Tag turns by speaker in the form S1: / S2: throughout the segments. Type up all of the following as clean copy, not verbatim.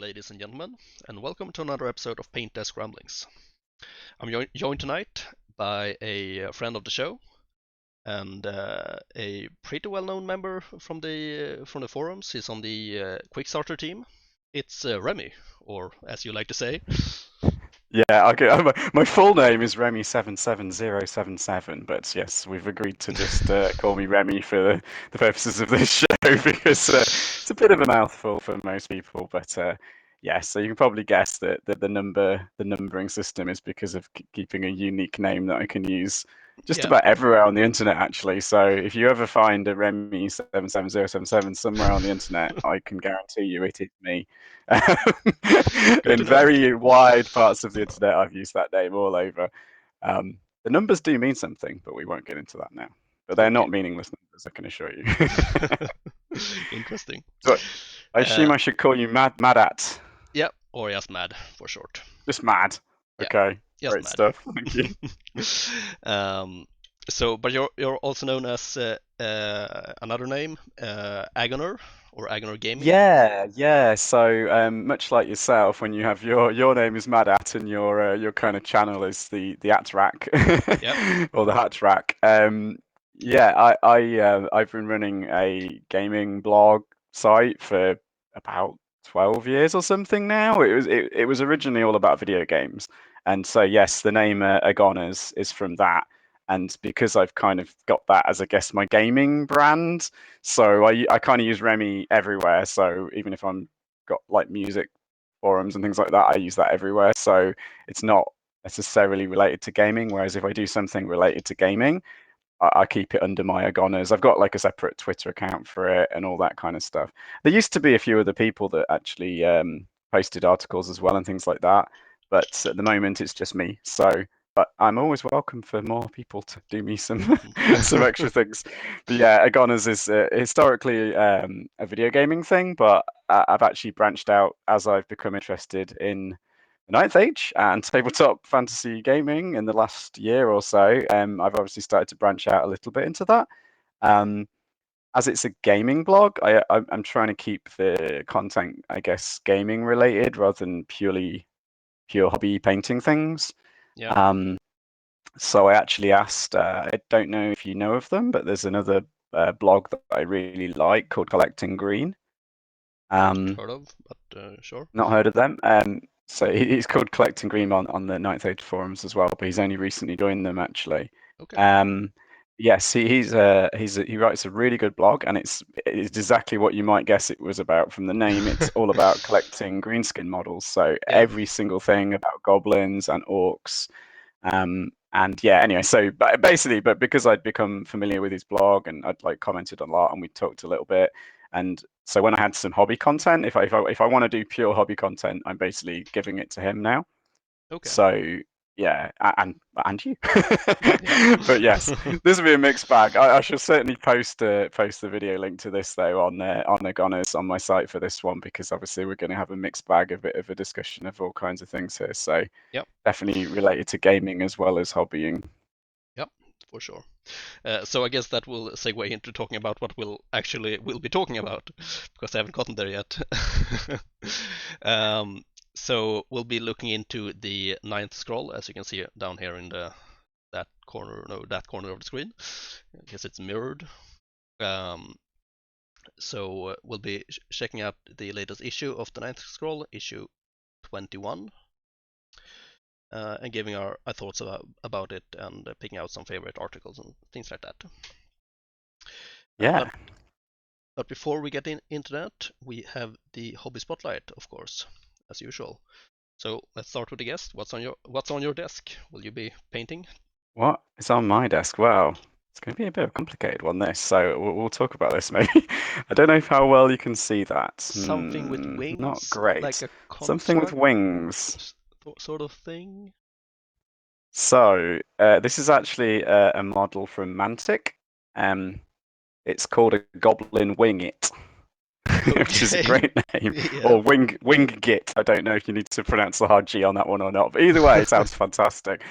S1: ladies and gentlemen, and welcome to another episode of Paint Desk Ramblings. I'm joined tonight by a friend of the show and a pretty well-known member from the forums. He's on the Quickstarter team. It's Remy, or as you like to say.
S2: Yeah, okay. My full name is Remy77077, but yes, we've agreed to just call me Remy for the purposes of this show because it's a bit of a mouthful for most people. But yeah, so you can probably guess that the numbering system is because of keeping a unique name that I can use just
S1: Yeah,
S2: about everywhere on the internet, actually. So if you ever find a Remy77077 somewhere on the internet, I can guarantee you it is me.
S1: good to
S2: In
S1: know.
S2: very wide parts of the internet, I've used that name all over. The numbers do mean something, but we won't get into that now. But they're
S1: Okay.
S2: not meaningless numbers, I can assure you.
S1: Interesting.
S2: So I
S1: Uh,
S2: assume I should call you Mad at.
S1: yeah, or just Mad for short.
S2: Just Mad.
S1: Yeah,
S2: Okay,
S1: just
S2: great
S1: Mad.
S2: stuff. Thank you.
S1: um, but you're also known as another name, Agoner or Agoner Gaming.
S2: Yeah, yeah. So much like yourself, when you have your name is Mad at and your kind of channel is the at rack
S1: Yep.
S2: or the hatch rack. Yeah, I've been running a gaming blog site for about 12 years or something now. It was originally all about video games, and so yes, the name Agoner is from that. And because I've kind of got that as, I guess, my gaming brand, so I kind of use Remy everywhere. So even if I'm got like music forums and things like that, I use that everywhere. So it's not necessarily related to gaming. Whereas if I do something related to gaming, I keep it under my Agoners. I've got like a separate Twitter account for it and all that kind of stuff. There used to be a few other people that actually posted articles as well and things like that, but at the moment it's just me. So, but I'm always welcome for more people to do me some some extra things. But yeah, Agoners is historically a video gaming thing, but I've actually branched out as I've become interested in the Ninth Age and tabletop fantasy gaming in the last year or so. I've obviously started to branch out a little bit into that. Um, as it's a gaming blog, I'm trying to keep the content, I guess, gaming related rather than pure hobby painting things.
S1: Yeah.
S2: Um, so I actually asked, I don't know if you know of them, but there's another blog that I really like called Collecting Green.
S1: Not
S2: Um,
S1: heard of, but sure.
S2: Not heard of them. So he's called Collecting Green on the Ninth Age forums as well, but he's only recently joined them actually.
S1: Okay.
S2: Um, yes, he writes a really good blog, and it's exactly what you might guess it was about from the name. It's all about collecting greenskin models, so
S1: Yeah.
S2: every single thing about goblins and orcs. And yeah, anyway, so basically, but because I'd become familiar with his blog and I'd like commented a lot and we talked a little bit, and so when I had some hobby content, if I want to do pure hobby content, I'm basically giving it to him now.
S1: Okay.
S2: So yeah, and you.
S1: Yeah.
S2: But yes, this will be a mixed bag. I shall certainly post the video link to this though on the Gunners on my site for this one because obviously we're going to have a mixed bag, a bit of a discussion of all kinds of things here. So
S1: Yep.
S2: definitely related to gaming as well as hobbying.
S1: Yep. For sure. So I guess that will segue into talking about what we'll be talking about because I haven't gotten there yet. um, so we'll be looking into the ninth scroll, as you can see down here in that corner, no, that corner of the screen. I guess it's mirrored. Um, so we'll be checking out the latest issue of the ninth scroll, issue 21, and giving our thoughts about it and picking out some favorite articles and things like that. Uh,
S2: Yeah.
S1: but But before we get into that, we have the hobby spotlight, of course, as usual. So let's start with the guest. What's on your desk? Will you be painting?
S2: What is on my desk? Well, it's going to be a bit of a complicated one, this. So we'll talk about this maybe. I don't know how well you can see that.
S1: Something with
S2: Not
S1: wings, like
S2: great.
S1: a
S2: Something with
S1: construct
S2: wings.
S1: sort of thing.
S2: So this is actually a model from Mantic. Um, it's called a Goblin Wing It, which is a
S1: Okay.
S2: great name,
S1: Yeah.
S2: or Wing Git. I don't know if you need to pronounce the hard G on that one or not, but either way, it sounds fantastic.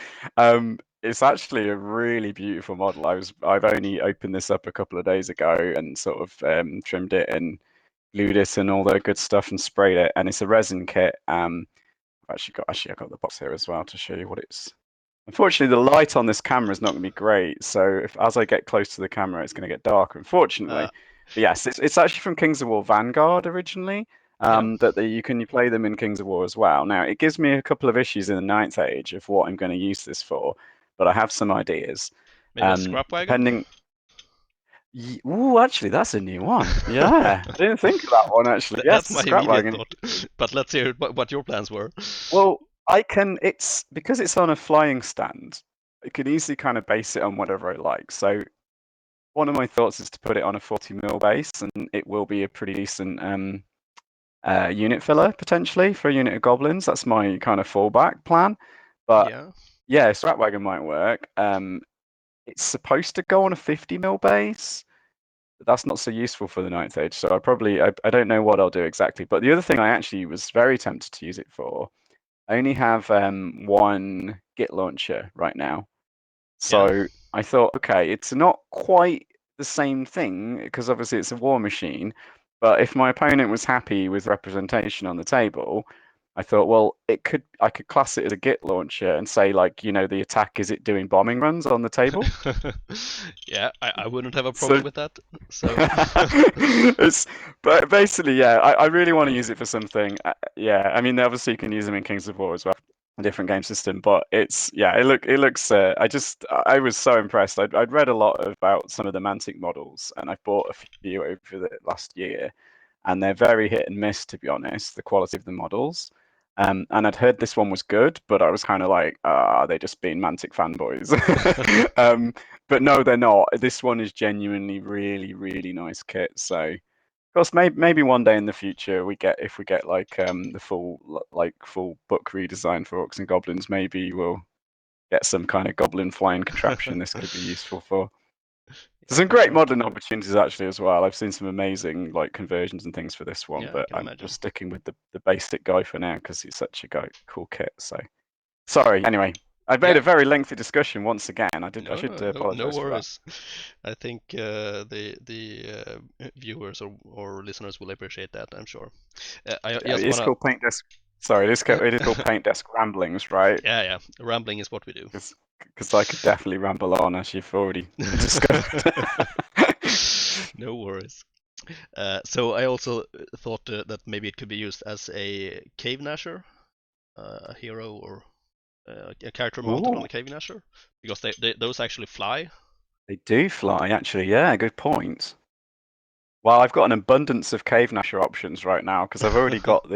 S2: It's actually a really beautiful model. I've only opened this up a couple of days ago and sort of trimmed it and glued it and all that good stuff and sprayed it. And it's a resin kit. I got the box here as well to show you what it's. Unfortunately, the light on this camera is not going to be great. So if as I get close to the camera, it's going to get darker,
S1: Uh,
S2: unfortunately. But yes, it's actually from Kings of War Vanguard originally.
S1: yeah,
S2: You can play them in Kings of War as well. Now it gives me a couple of issues in the Ninth Age of what I'm going to use this for, but I have some ideas.
S1: maybe a scrap wagon.
S2: Depending. Ooh, actually, that's a new one. Yeah, I didn't think of that one actually. Yes,
S1: That's
S2: the
S1: my
S2: scrap
S1: immediate
S2: wagon.
S1: thought. But let's hear what your plans were.
S2: Well, I can. It's because it's on a flying stand. I can easily kind of base it on whatever I like. So one of my thoughts is to put it on a 40 mil base, and it will be a pretty decent unit filler potentially for a unit of goblins. That's my kind of fallback plan. But
S1: Yeah.
S2: yeah, scrap wagon might work. It's supposed to go on a 50 mil base. That's not so useful for the Ninth Age. So I don't know what I'll do exactly. But the other thing I actually was very tempted to use it for, I only have one Git launcher right now.
S1: Yeah.
S2: So I thought, okay, it's not quite the same thing because obviously it's a war machine. But if my opponent was happy with representation on the table, I thought, well, I could class it as a Git launcher and say like, the attack is it doing bombing runs on the table.
S1: Yeah, I wouldn't have a problem
S2: So
S1: with that. So
S2: it's but basically, yeah, I really want to use it for something. Yeah, I mean, obviously you can use them in Kings of War as well, a different game system. But it looks. I was so impressed. I'd read a lot about some of the Mantic models, and I bought a few over the last year, and they're very hit and miss, to be honest. The quality of the models. And I'd heard this one was good, but I was kind of like, are they just being Mantic fanboys? But no, they're not. This one is genuinely really, really nice kit. So, of course, maybe one day in the future if we get like the full book redesign for Orcs and Goblins, maybe we'll get some kind of goblin flying contraption this could be useful for. There's
S1: yeah,
S2: some
S1: for
S2: great
S1: sure.
S2: modern opportunities actually as well. I've seen some amazing like conversions and things for this one,
S1: Yeah, I
S2: but
S1: can
S2: I'm
S1: imagine.
S2: just sticking with the basic guy for now because it's such a cool kit. So sorry. Anyway, I've made
S1: Yeah.
S2: a very lengthy discussion once again. I
S1: No,
S2: should
S1: no, no, no
S2: apologize for that.
S1: worries. I think the viewers or listeners will appreciate that. I'm sure. I
S2: Yeah,
S1: just
S2: it's
S1: wanna.
S2: called Paint Desk. Sorry, it is called Paint Desk Ramblings, right?
S1: Yeah, yeah. Rambling is what we do.
S2: Because I could definitely ramble on, as you've already discovered.
S1: No worries. So I also thought that maybe it could be used as a cave nasher, a hero or a character mounted on
S2: Ooh,
S1: a cave nasher, because those actually fly.
S2: they do fly, actually. Yeah, good point. Well, I've got an abundance of Cave Nasher options right now because I've already got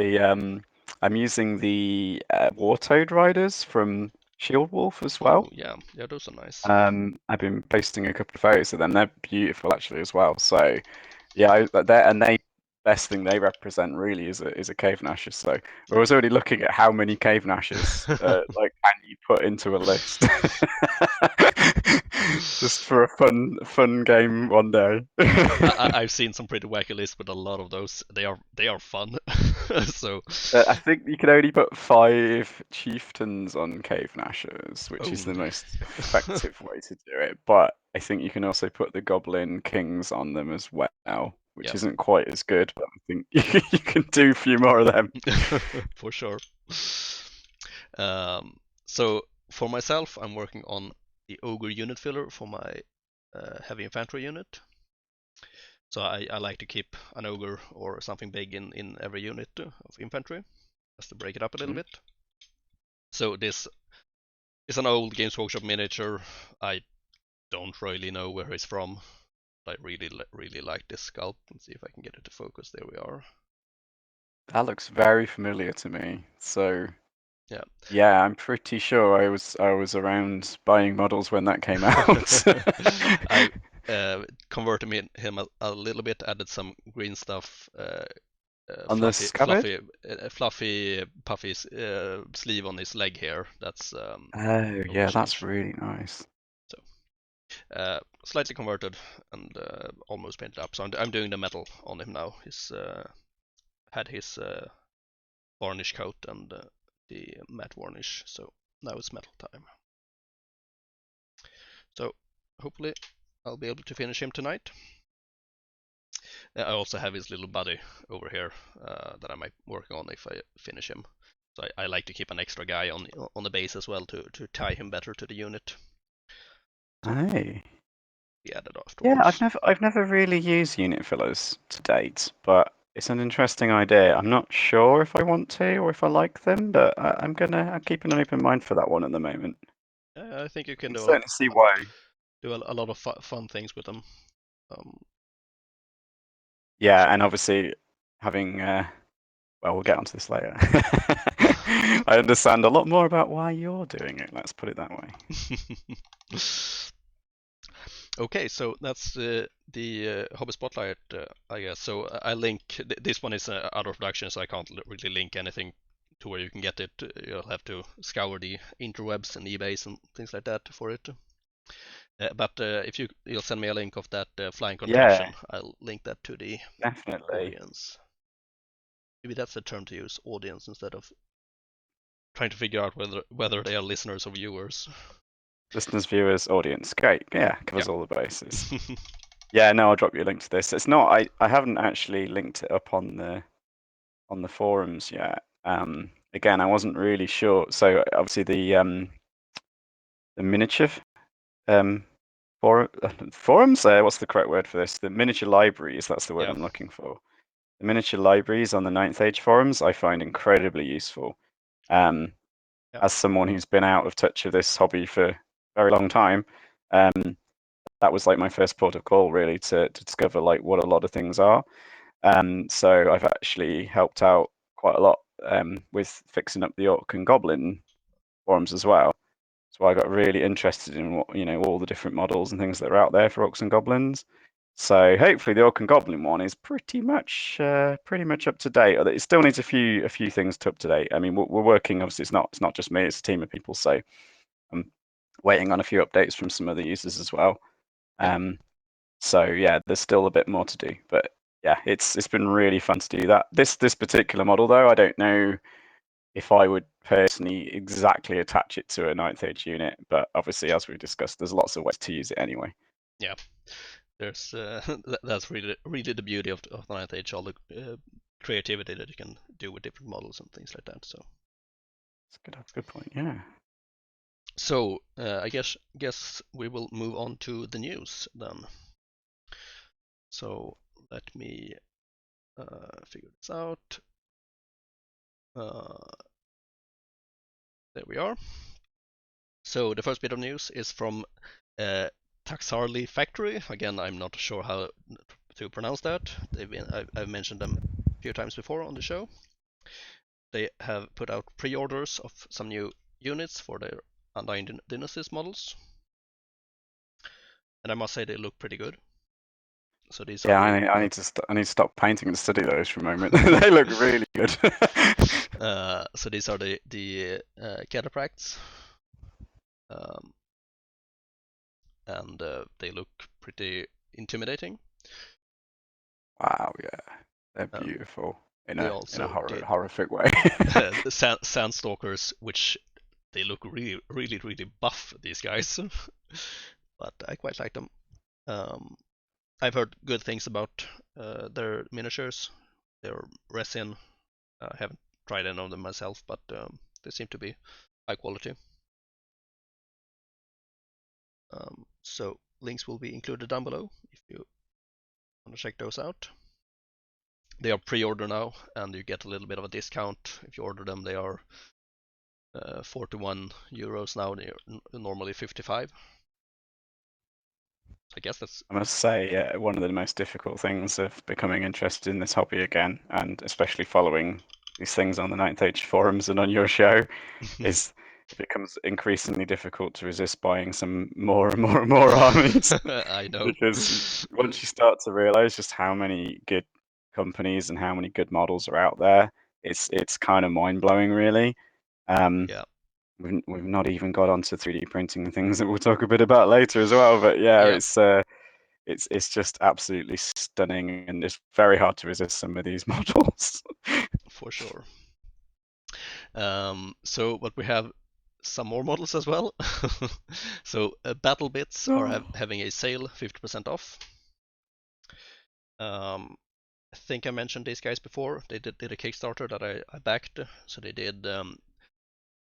S2: I'm using the Wartoad Riders from Shield Wolf as
S1: Oh
S2: well.
S1: yeah, yeah, those are nice.
S2: I've been posting a couple of photos of them. They're beautiful actually as well. So yeah, they best thing they represent really is a cave nasher. So I was already looking at how many cave nashers like can you put into a list, just for a fun game one day.
S1: I've seen some pretty wacky lists, but a lot of those they are fun. So,
S2: I think you can only put 5 chieftains on cave nashers, which is
S1: oh,
S2: the most effective way to do it. But I think you can also put the goblin kings on them as well, which
S1: yeah,
S2: isn't quite as good, but I think you can do a few more of them.
S1: for sure. Um, so for myself, I'm working on the Ogre unit filler for my Heavy Infantry unit. So I like to keep an Ogre or something big in every unit of infantry, just to break it up a little
S2: Mhm.
S1: bit. So this is an old Games Workshop miniature. I don't really know where he's from. I really like this sculpt. Let's see if I can get it to focus. There we are.
S2: That looks very familiar to me. So
S1: Yeah.
S2: yeah, I'm pretty sure I was around buying models when that came out.
S1: I converted him a little bit, added some green stuff,
S2: On the scabbard?
S1: fluffy, puffy sleeve on his leg here. That's
S2: Oh
S1: no
S2: yeah, that's
S1: change.
S2: really nice.
S1: So slightly converted and almost painted up. So I'm doing the metal on him now. He's had his varnish coat and the matte varnish. So now it's metal time. So hopefully I'll be able to finish him tonight. I also have his little buddy over here that I might work on if I finish him. So I like to keep an extra guy on the base as well to tie him better to the unit. So
S2: Hey.
S1: be added
S2: Yeah,
S1: afterwards.
S2: I've never really used unit fillers to date, but it's an interesting idea. I'm not sure if I want to or if I like them, but I'm keeping an open mind for that one at the moment.
S1: I think you
S2: I
S1: can
S2: can certainly see why.
S1: do a lot of fun things with them. Um,
S2: Yeah,
S1: so
S2: and obviously having well, we'll get onto this later. I understand a lot more about why you're doing it. Let's put it that way.
S1: Okay, so that's the hobby spotlight, I guess. So I link this one is out of production, so I can't really link anything to where you can get it. You'll have to scour the interwebs and eBays and things like that for it. But if you'll send me a link of that flying
S2: Yeah,
S1: contraption, I'll link that to the
S2: definitely.
S1: audience. Maybe that's the term to use, audience, instead of trying to figure out whether they are listeners or viewers.
S2: Listeners, viewers, audience. Great. Yeah,
S1: Yeah.
S2: covers all the bases. Yeah, no, I'll drop you a link to this. It's not I haven't actually linked it up on the forums yet. Again, I wasn't really sure. So obviously the miniature um forums, what's the correct word for this? The miniature libraries, that's the word
S1: Yeah.
S2: I'm looking for. The miniature libraries on the Ninth Age forums I find incredibly useful. Um,
S1: Yeah.
S2: as someone who's been out of touch of this hobby for a very long time, um, that was like my first port of call really to discover like what a lot of things are. So I've actually helped out quite a lot with fixing up the Orc and Goblin forums as well. So I got really interested in what all the different models and things that are out there for Orcs and Goblins. So hopefully the Orc and Goblin one is pretty much up to date. It still needs a few things to up to date. I mean, we're working. Obviously, it's not just me; it's a team of people. So I'm waiting on a few updates from some other users as well.
S1: Yeah.
S2: So yeah, there's still a bit more to do, but yeah, it's been really fun to do that. This particular model though, I don't know if I would personally exactly attach it to a ninth age unit, but obviously as we've discussed, there's lots of ways to use it anyway.
S1: Yeah. There's that's really the beauty of the Ninth Age, all the creativity that you can do with different models and things like that. So
S2: That's a good point. Yeah.
S1: I guess we will move on to the news then. So let me figure this out. Uh, there we are. So the first bit of news is from uh, Taxarli Factory. Again, I'm not sure how to pronounce that. I've mentioned them a few times before on the show. They have put out pre-orders of some new units for their Undying Dynasties models, and I must say they look pretty good. So these are
S2: Yeah,
S1: the
S2: I need to stop painting and study those for a moment. They look really good.
S1: so these are the cataphracts, um, and they look pretty intimidating.
S2: Wow, yeah, they're
S1: And
S2: beautiful
S1: they
S2: in a
S1: also did
S2: horrific way.
S1: the Sandstalkers, which they look really buff, these guys, but I quite like them. Um, I've heard good things about their miniatures. They're resin. I haven't tried any of them myself, but they seem to be high quality. So links will be included down below if you want to check those out. They are pre-order now, and you get a little bit of a discount if you order them. They are 41 euros now. They're normally 55. I guess that's
S2: I must say, one of the most difficult things of becoming interested in this hobby again, and especially following these things on the Ninth Age forums and on your show, is it becomes increasingly difficult to resist buying some more and more and more armies.
S1: I know.
S2: Because once you start to realize just how many good companies and how many good models are out there, it's kind of mind blowing, really. Um,
S1: Yeah,
S2: we've not even got onto 3D printing and things that we'll talk a bit about later as well. But yeah,
S1: yeah,
S2: it's just absolutely stunning, and it's very hard to resist some of these models.
S1: for sure. But we have some more models as well. So Battle Bits are
S2: Oh.
S1: having a sale, 50% off. think I mentioned these guys before. They did a Kickstarter that I backed. So they did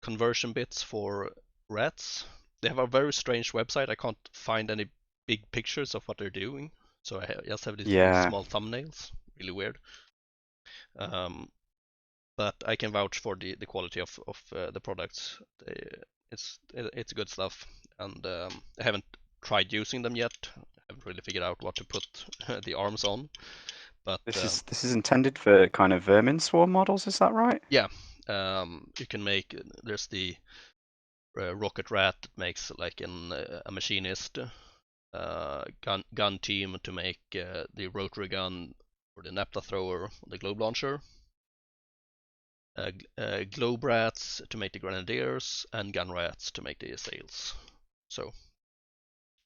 S1: conversion bits for rats. They have a very strange website. I can't find any big pictures of what they're doing. So I just have these little
S2: Yeah,
S1: small thumbnails. Really weird. Um, but I can vouch for the quality of the products. It's good stuff, and I haven't tried using them yet. I haven't really figured out what to put the arms on, but
S2: this is intended for kind of vermin swarm models, is that right?
S1: yeah, you can make. There's the rocket rat that makes like a machinist gun team to make the rotary gun or the napta thrower, the globe launcher. Globe rats to make the grenadiers, and gun rats to make the assails. So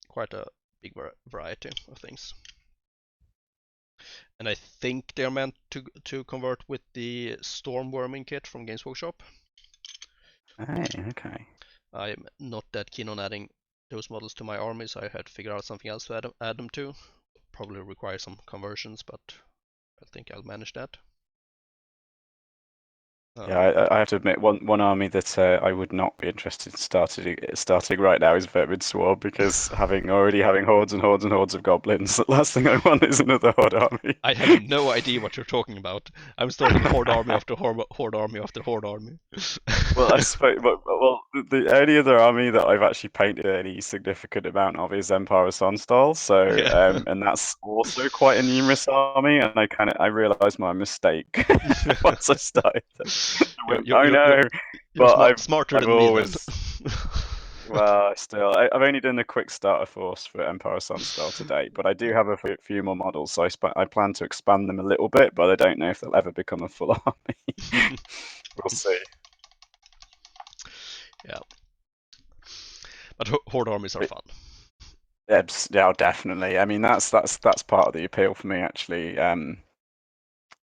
S1: quite a big variety of things. And I think they're meant to convert with the storm worming kit from Games Workshop.
S2: Hey, okay.
S1: I'm not that keen on adding those models to my army, so I had to figure out something else to add them to. Probably require some conversions, but I think I'll manage that.
S2: Yeah,
S1: Um,
S2: I have to admit, one army that I would not be interested in starting right now is Vermin Swarm, because having hordes and hordes and hordes of goblins, the last thing I want is another horde army.
S1: I have no idea what you're talking about. I'm starting horde army after horde army after horde army.
S2: Well, I suppose, well, the only other army that I've actually painted any significant amount of is Empire of Sonstal. So,
S1: Yeah.
S2: and that's also quite a numerous army, and I realised my mistake once I started. I
S1: you're,
S2: went,
S1: you're,
S2: oh
S1: you're, you're
S2: no!
S1: you're
S2: But
S1: smarter
S2: I've
S1: than me then.
S2: always, well, still, I've only done the quick starter force for Empire of Sunstar to date, but I do have a few more models, so I plan to expand them a little bit, but I don't know if they'll ever become a full army. We'll see.
S1: Yeah, but horde armies are
S2: But,
S1: fun.
S2: yeah, definitely. I mean, that's part of the appeal for me, actually.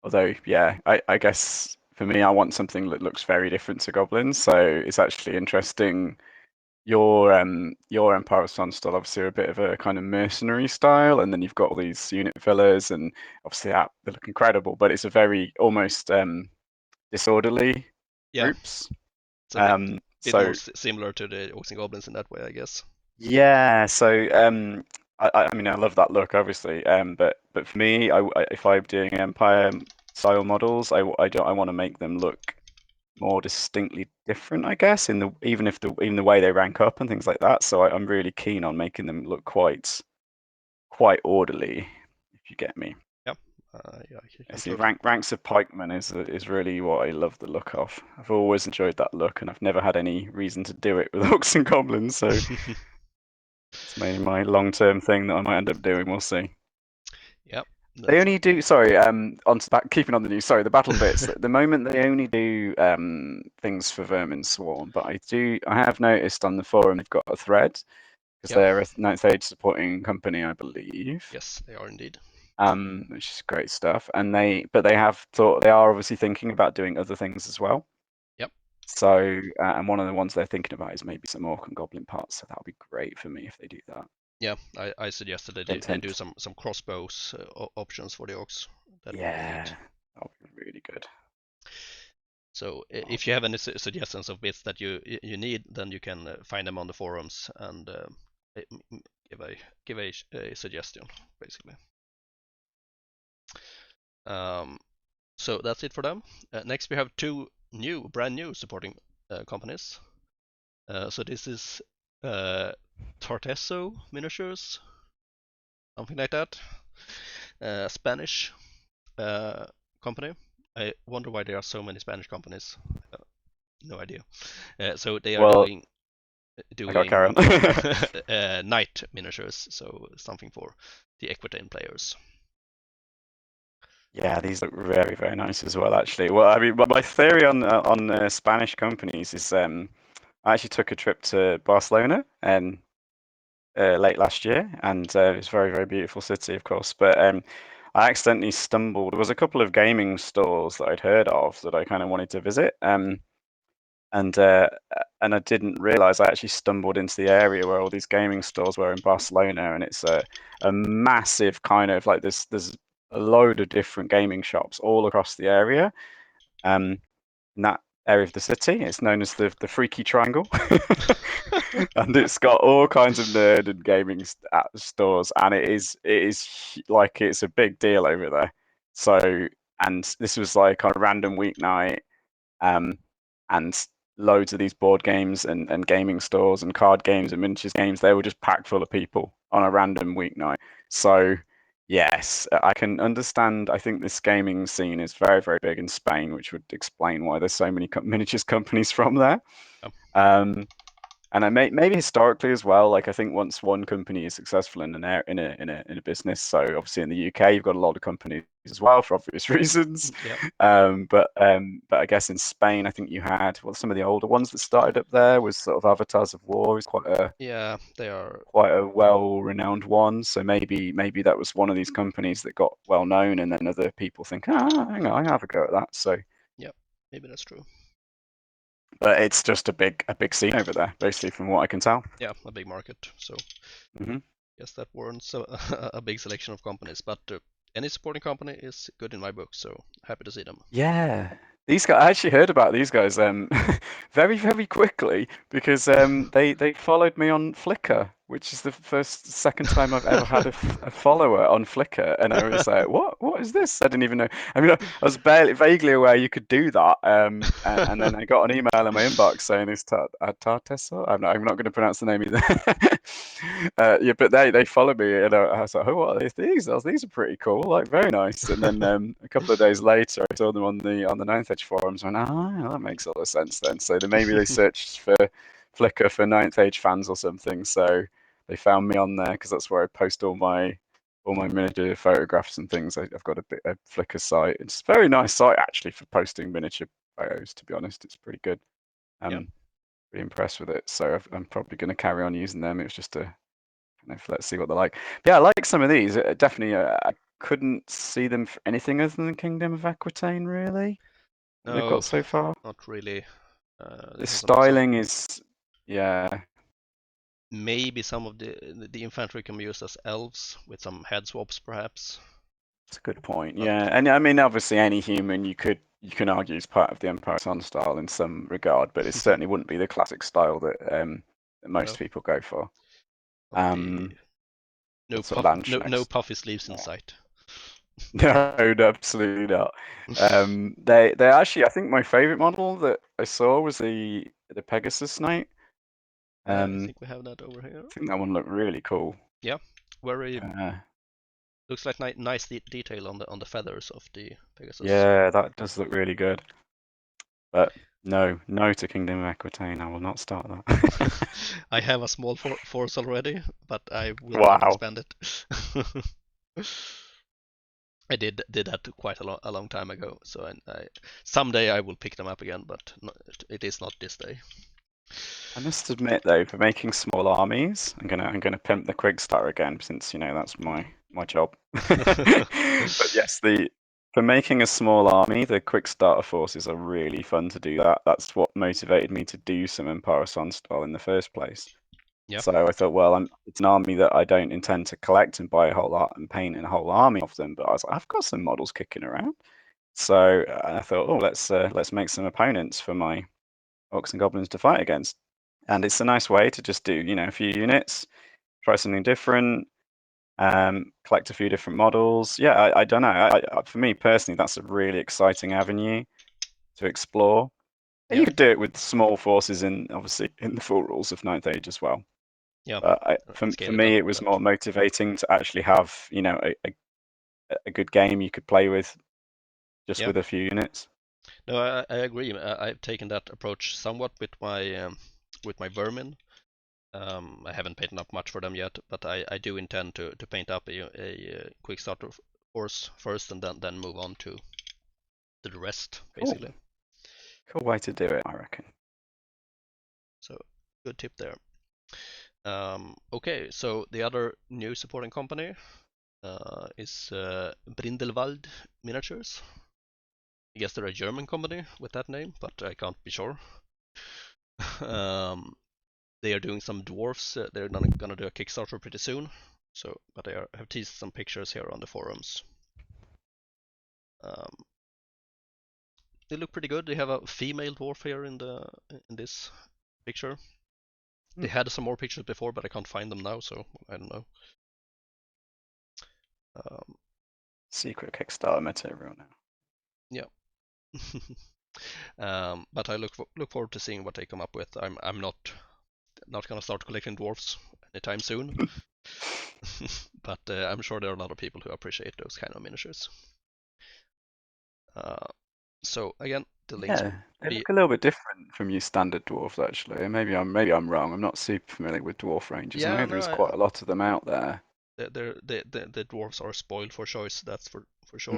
S2: Although, yeah, I guess for me, I want something that looks very different to goblins, so it's actually interesting. Your Empire of Sunstar obviously are a bit of a kind of mercenary style, and then you've got all these unit fillers, and obviously they look incredible, but it's a very almost disorderly
S1: Yeah,
S2: groups.
S1: it's a bit more
S2: So
S1: similar to the orcs and goblins in that way, I guess.
S2: yeah, so I mean I love that look obviously, but for me, if I'm doing Empire style models, I want to make them look more distinctly different, I guess, in the even the way they rank up and things like that. So I'm really keen on making them look quite orderly, if you get me.
S1: Yeah, yeah, I
S2: I
S1: can
S2: see
S1: totally.
S2: ranks of pikemen is really what I love the look of. I've always enjoyed that look, and I've never had any reason to do it with orcs and goblins. So it's maybe my long-term thing that I might end up doing. We'll see.
S1: Yeah,
S2: They
S1: that's
S2: only do, sorry, keeping on the news, sorry, the battle bits. At the moment, they only do things for Vermin Swarm, but I have noticed on the forum they've got a thread because
S1: yeah.
S2: they're a ninth age supporting company, I believe,
S1: Yes, they are indeed.
S2: which is great stuff. But they have thought they are obviously thinking about doing other things as well.
S1: Yep.
S2: So, and one of the ones they're thinking about is maybe some Orc and Goblin parts. So that would be great for me if they do that.
S1: Yeah, I suggested they do
S2: Intent.
S1: some crossbows options for the orcs. That would be neat.
S2: Yeah, that would be really good.
S1: So
S2: Oh,
S1: if you have any suggestions of bits that you need, then you can find them on the forums and give a suggestion, basically. Um, so that's it for them. Next, we have two brand new supporting companies. So this is Tartesso Miniatures, something like that. Spanish company. I wonder why there are so many Spanish companies. No idea. So they are
S2: well, I got to carry
S1: doing
S2: on.
S1: night miniatures, so something for the Equitane players.
S2: Yeah, these look very, very nice as well, actually. Well, I mean, my theory on Spanish companies is I actually took a trip to Barcelona late last year, and it's a very, very beautiful city, of course. But I accidentally stumbled. There was a couple of gaming stores that I'd heard of that I kind of wanted to visit, and uh, and I didn't realize I actually stumbled into the area where all these gaming stores were in Barcelona, and it's a massive kind of like there's a load of different gaming shops all across the area. In that area of the city, it's known as the Freaky Triangle, and it's got all kinds of nerd and gaming stores, and it is like it's a big deal over there. So, and this was like on a random weeknight, um, and loads of these board games and gaming stores and card games and miniatures games, they were just packed full of people on a random weeknight. So yes, I can understand. I think this gaming scene is very, very big in Spain, which would explain why there's so many miniatures companies from there.
S1: Yeah.
S2: Um, and maybe historically as well. Like I think once one company is successful in in a business, so obviously in the UK you've got a lot of companies as well for obvious reasons.
S1: Yeah.
S2: But I guess in Spain I think you had some of the older ones that started up there was sort of Avatars of War is
S1: Yeah, they are.
S2: quite a well-renowned one. So maybe that was one of these companies that got well known, and then other people think, hang on, I have a go at that. So,
S1: Yeah, maybe that's true.
S2: but it's just a big scene over there, basically, from what I can tell.
S1: Yeah, a big market. So
S2: Hmm.
S1: yes, that warrants a big selection of companies. But any supporting company is good in my book. So happy to see them.
S2: Yeah, these guys. I actually heard about these guys very very quickly because they followed me on Flickr, which is the second time I've ever had a follower on Flickr, and I was like, what is this? I didn't even know. I mean, I was vaguely aware you could do that, and then I got an email in my inbox saying it's Tarteso. I'm not going to pronounce the name either. Yeah, but they followed me, and I was like, oh, what are these? These are pretty cool, like very nice. And then a couple of days later, I saw them on the Ninth Edge forums. And went, that makes a lot of sense then. So maybe they searched for Flickr for Ninth Age fans or something. So they found me on there because that's where I post all my miniature photographs and things. I've got a Flickr site. It's a very nice site actually for posting miniature photos. To be honest, it's pretty good.
S1: Yeah.
S2: Pretty impressed with it. So I'm probably going to carry on using them. It was just a let's see what they're like. But yeah, I like some of these. Definitely, I couldn't see them for anything other than Kingdom of Aquitaine, really. That they've
S1: No,
S2: got so far.
S1: not really.
S2: The
S1: This is some
S2: styling is, yeah,
S1: maybe some of the infantry can be used as elves with some head swaps, perhaps.
S2: it's a good point.
S1: But
S2: Yeah, and I mean, obviously, any human you can argue is part of the Empire Sun style in some regard, but it certainly wouldn't be the classic style that
S1: no,
S2: most people go for.
S1: not the
S2: Um,
S1: no
S2: sort of
S1: no
S2: Landsknechts.
S1: puffy sleeves in sight.
S2: No, no, absolutely not. They actually, I think my favorite model that I saw was the Pegasus Knight.
S1: I
S2: Um,
S1: think we have that over here.
S2: I think that one looked really cool.
S1: Yeah, very
S2: Uh,
S1: looks like nice detail on the feathers of the Pegasus.
S2: yeah, that does look really good. But no to Kingdom of Aquitaine. I will not start that.
S1: I have a small force already, but I will not
S2: Wow.
S1: expand it. I did that quite a long time ago, so I someday I will pick them up again, but it is not this day.
S2: I must admit though, for making small armies, I'm gonna pimp the Quickstar again since that's my job. But yes, the for making a small army, the quick starter forces are really fun to do that. That's what motivated me to do some Empire Sun style in the first place.
S1: Yeah,
S2: So I thought, well, it's an army that I don't intend to collect and buy a whole lot and paint a whole army of them. But I was like, I've got some models kicking around. So I thought, oh, let's make some opponents for my orcs and goblins to fight against. And it's a nice way to just do, a few units, try something different, collect a few different models. Yeah, I don't know. For me personally, that's a really exciting avenue to explore. And
S1: yeah,
S2: you could do it with small forces in obviously in the full rules of Ninth Age as well.
S1: yeah.
S2: But for
S1: Scale it up
S2: me,
S1: a
S2: it was
S1: bit.
S2: more motivating to actually have a good game you could play with just
S1: Yeah.
S2: with a few units.
S1: No, I agree. I've taken that approach somewhat with my vermin. I haven't painted up much for them yet, but I do intend to paint up a quick starter force first, and then move on to the rest,
S2: Cool,
S1: basically.
S2: cool way to do it, I reckon.
S1: So good tip there. Okay, so the other new supporting company is Brindelwald Miniatures. I guess they're a German company with that name, but I can't be sure. um, they are doing some dwarfs. They're gonna do a Kickstarter pretty soon. So, but have teased some pictures here on the forums. They look pretty good. They have a female dwarf here in this picture. They had some more pictures before, but I can't find them now, so I don't know.
S2: Secret Kickstarter material now.
S1: Yeah. But I look forward to seeing what they come up with. I'm not gonna start collecting dwarfs anytime soon, but I'm sure there are a lot of people who appreciate those kind of miniatures. So again, the links.
S2: Yeah, they look a little bit different from your standard dwarves, actually. Maybe I'm wrong. I'm not super familiar with dwarf ranges. I
S1: Yeah,
S2: know
S1: no,
S2: there's quite a lot of them out there.
S1: the dwarves are spoiled for choice. That's for sure.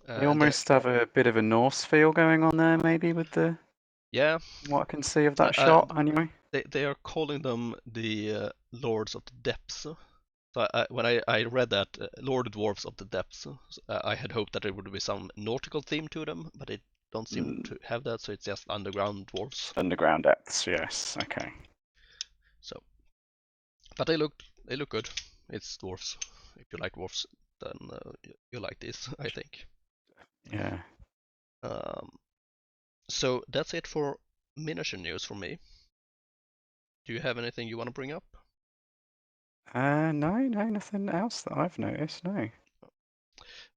S2: They almost have a bit of a Norse feel going on there, maybe with the what I can see of that shot. Anyway,
S1: they are calling them the Lords of the Depths. So when I read that Lord Dwarves of the Depths, I had hoped that there would be some nautical theme to them, but it don't seem to have that. So it's just underground dwarves.
S2: Underground depths, yes. Okay.
S1: So, but they look good. It's dwarves. If you like dwarves, then you like this, I think.
S2: Yeah.
S1: So that's it for miniature news for me. Do you have anything you want to bring up?
S2: No, nothing else that I've noticed. No.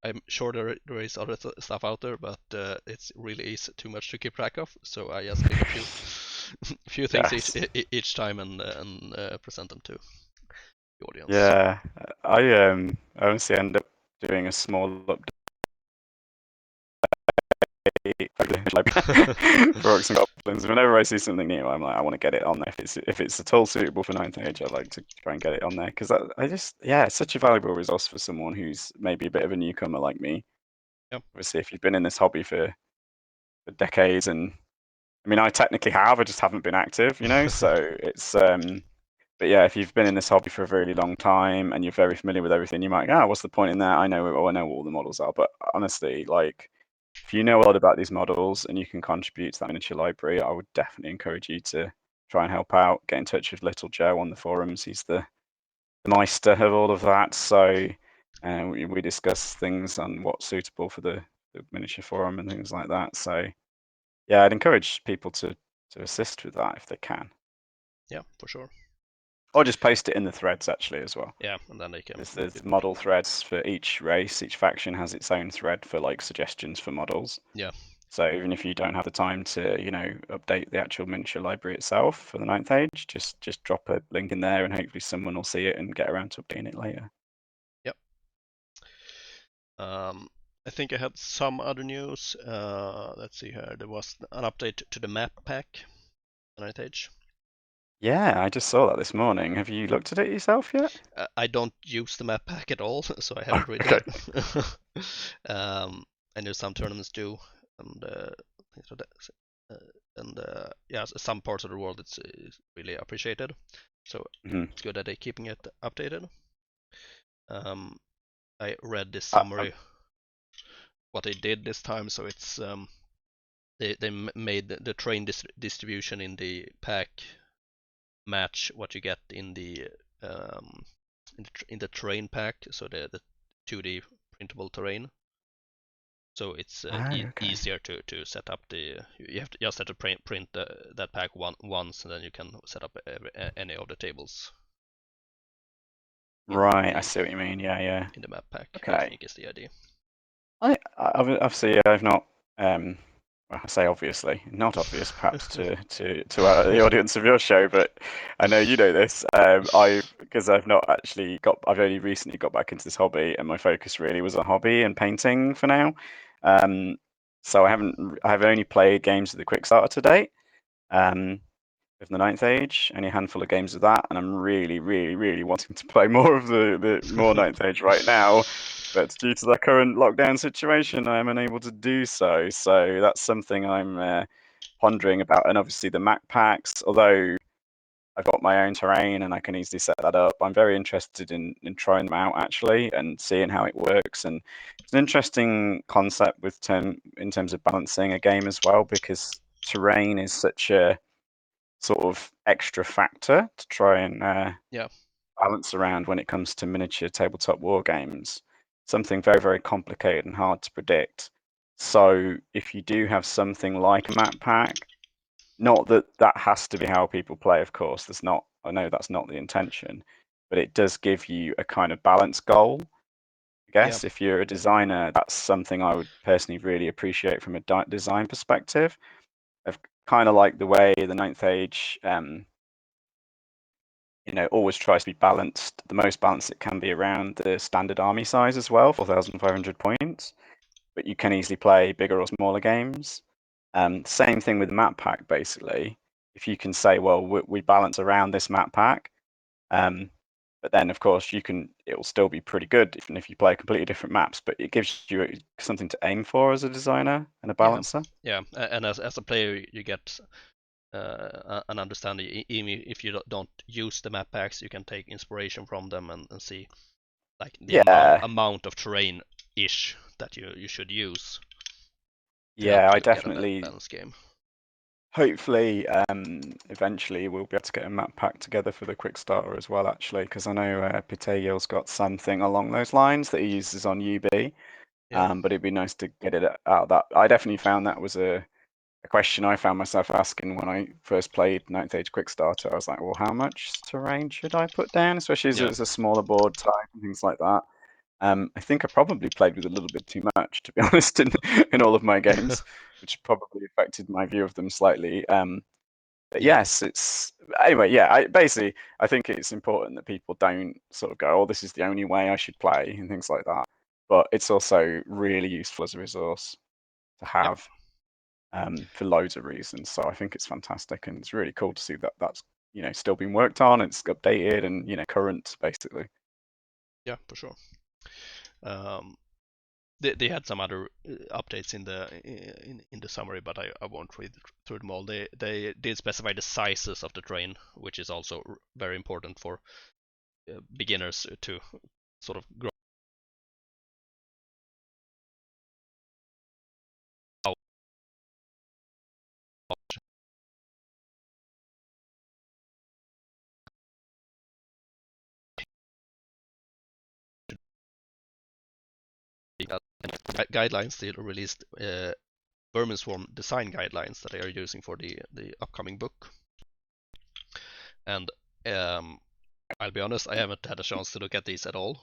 S1: I'm sure there is other stuff out there, but it really is too much to keep track of. So I just pick a few things each time and present them to the audience.
S2: Yeah, I honestly end up doing a small update for Orcs and Goblins. Whenever I see something new, I'm like, I want to get it on there. If it's at all suitable for 9th Age, I like to try and get it on there because I just it's such a valuable resource for someone who's maybe a bit of a newcomer like me.
S1: Yep.
S2: Obviously, if you've been in this hobby for decades, and I mean, I technically have, I just haven't been active, So it's but yeah, if you've been in this hobby for a really long time and you're very familiar with everything, you might go, what's the point in that? I know what all the models are. But honestly, like, if you know a lot about these models and you can contribute to that miniature library, I would definitely encourage you to try and help out. Get in touch with Little Joe on the forums. He's the meister of all of that. So we discuss things on what's suitable for the miniature forum and things like that. So yeah, I'd encourage people to assist with that if they can.
S1: Yeah, for sure.
S2: Or just post it in the threads actually as well.
S1: Yeah, and then they can.
S2: There's model threads for each race. Each faction has its own thread for like suggestions for models.
S1: Yeah.
S2: So even if you don't have the time to, update the actual miniature library itself for the 9th Age, just drop a link in there and hopefully someone will see it and get around to updating it later.
S1: Yep. I think I had some other news. Let's see here. There was an update to the map pack, 9th Age.
S2: Yeah, I just saw that this morning. Have you looked at it yourself yet?
S1: I don't use the map pack at all, so I haven't read it. I know some tournaments do, and yeah, some parts of the world it's really appreciated. So it's good that they're keeping it updated. I read this summary, what they did this time. So it's they made the train distribution in the pack match what you get in the terrain pack, so the 2D printable terrain. So it's easier to set up the. You have to just have to print that pack once, and then you can set up any of the tables.
S2: Right, I see what you mean. Yeah.
S1: In the map pack,
S2: okay.
S1: I think is the idea.
S2: Obviously I've not. Well, I say obviously, not obvious perhaps to the audience of your show, but I know you know this. Because I've not actually I've only recently got back into this hobby, and my focus really was on hobby and painting for now. So I've only played games of the Quickstarter to date. Of the 9th Age, only a handful of games of that, and I'm really, really, really wanting to play more of the more 9th Age right now. But due to the current lockdown situation, I'm unable to do so. So that's something I'm pondering about. And obviously the Mac packs, although I've got my own terrain and I can easily set that up, I'm very interested in trying them out actually and seeing how it works. And it's an interesting concept in terms of balancing a game as well, because terrain is such a sort of extra factor to try and balance around when it comes to miniature tabletop war games. something very, very complicated and hard to predict. So if you do have something like a map pack, not that that has to be how people play, of course. There's not. I know that's not the intention, but it does give you a kind of balanced goal. I
S1: Yeah,
S2: guess if you're a designer, that's something I would personally really appreciate from a design perspective. Of kind of like the way the Ninth Age, always tries to be balanced, the most balanced it can be around the standard army size as well, 4,500 points. But you can easily play bigger or smaller games. Same thing with map pack, basically. If you can say, well, we balance around this map pack, but then of course it'll still be pretty good even if you play completely different maps. But it gives you something to aim for as a designer and a
S1: yeah,
S2: balancer.
S1: yeah. And as a player, you get an understanding. Even if you don't use the map packs, you can take inspiration from them and see like the
S2: Yeah,
S1: amount of terrain ish that you should use to help
S2: yeah, I
S1: to get a
S2: definitely.
S1: balanced game.
S2: Hopefully, eventually we'll be able to get a map pack together for the quick starter as well, actually, because I know Pitayil's got something along those lines that he uses on UB.
S1: Yeah,
S2: But it'd be nice to get it out of that. I definitely found that was a question I found myself asking when I first played Ninth Age Quick Starter. I was like, well, how much terrain should I put down, especially as
S1: yeah,
S2: it's a smaller board type and things like that. I think I probably played with a little bit too much, to be honest, in all of my games, which probably affected my view of them slightly. But
S1: yeah,
S2: yes, it's anyway. Yeah, I think it's important that people don't sort of go, "Oh, this is the only way I should play" and things like that. But it's also really useful as a resource to
S1: yeah,
S2: have for loads of reasons. So I think it's fantastic, and it's really cool to see that that's still being worked on. It's updated and current, basically.
S1: yeah, for sure. Um, they had some other updates in the summary, but I won't read through them all. They did specify the sizes of the terrain, which is also very important for beginners to sort of grow out. Guidelines. They released Vermin Swarm design guidelines that they are using for the upcoming book. And I'll be honest, I haven't had a chance to look at these at all.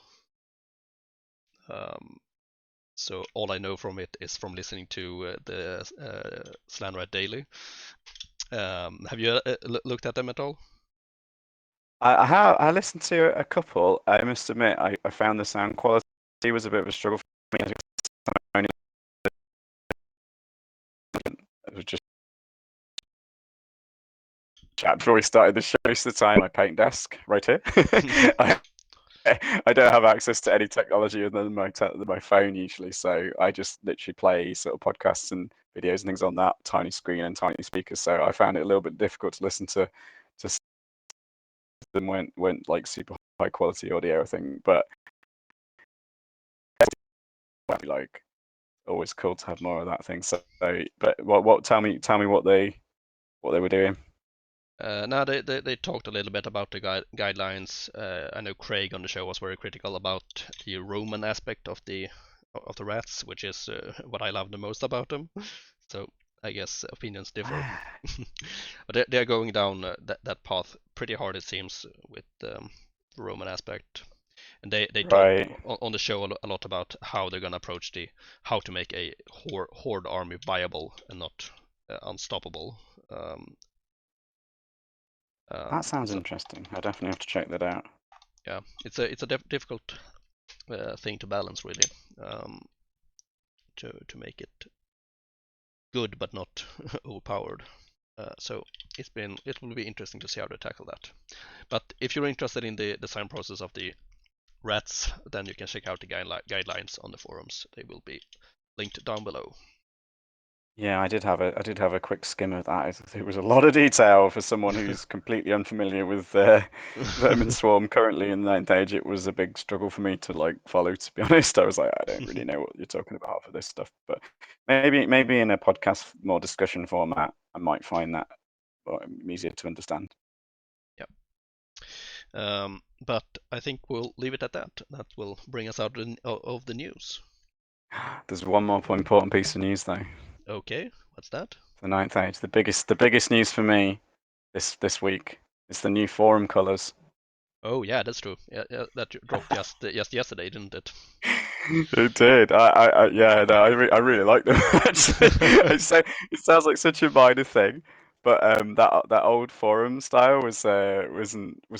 S1: Um, so all I know from it is from listening to the Slanrat Daily. Have you looked at them at all?
S2: I listened to a couple. I must admit, I found the sound quality was a bit of a struggle for me. It was just chat before we started the show. Most of the time, my paint desk right here. I, I don't have access to any technology other than my phone usually, so I just literally play sort of podcasts and videos and things on that tiny screen and tiny speakers. So I found it a little bit difficult to listen to them when like super high quality audio, I think. But like always cool to have more of that thing. So, but what tell me what they were doing.
S1: No, they talked a little bit about the guidelines. I know Craig on the show was very critical about the Roman aspect of the rats, which is what I love the most about them. So I guess opinions differ, but they're going down that path pretty hard, it seems, with the Roman aspect. And they talked
S2: Right.
S1: on the show a lot about how they're gonna approach the how to make a horde army viable and not unstoppable.
S2: That sounds
S1: So
S2: interesting. I definitely have to check that out.
S1: yeah, it's a difficult thing to balance really, um, to make it good but not overpowered. So it will be interesting to see how they tackle that. But if you're interested in the design process of the rats, then you can check out the guidelines on the forums. They will be linked down below.
S2: Yeah, I did have a quick skim of that. It was a lot of detail for someone who's completely unfamiliar with Vermin Swarm currently in Ninth Age. It was a big struggle for me to like follow, to be honest. I was like, I don't really know what you're talking about for this stuff. But maybe in a podcast more discussion format, I might find that easier to understand.
S1: Yeah. But I think we'll leave it at that. That will bring us out of the news.
S2: There's one more important piece of news though.
S1: Okay, what's that?
S2: The ninth age. The biggest news for me this week is the new forum colors.
S1: Oh yeah, that's true. Yeah, that dropped just yesterday, didn't it?
S2: It did. Yeah, no, I really like them. Actually, it sounds like such a minor thing, but that old forum style was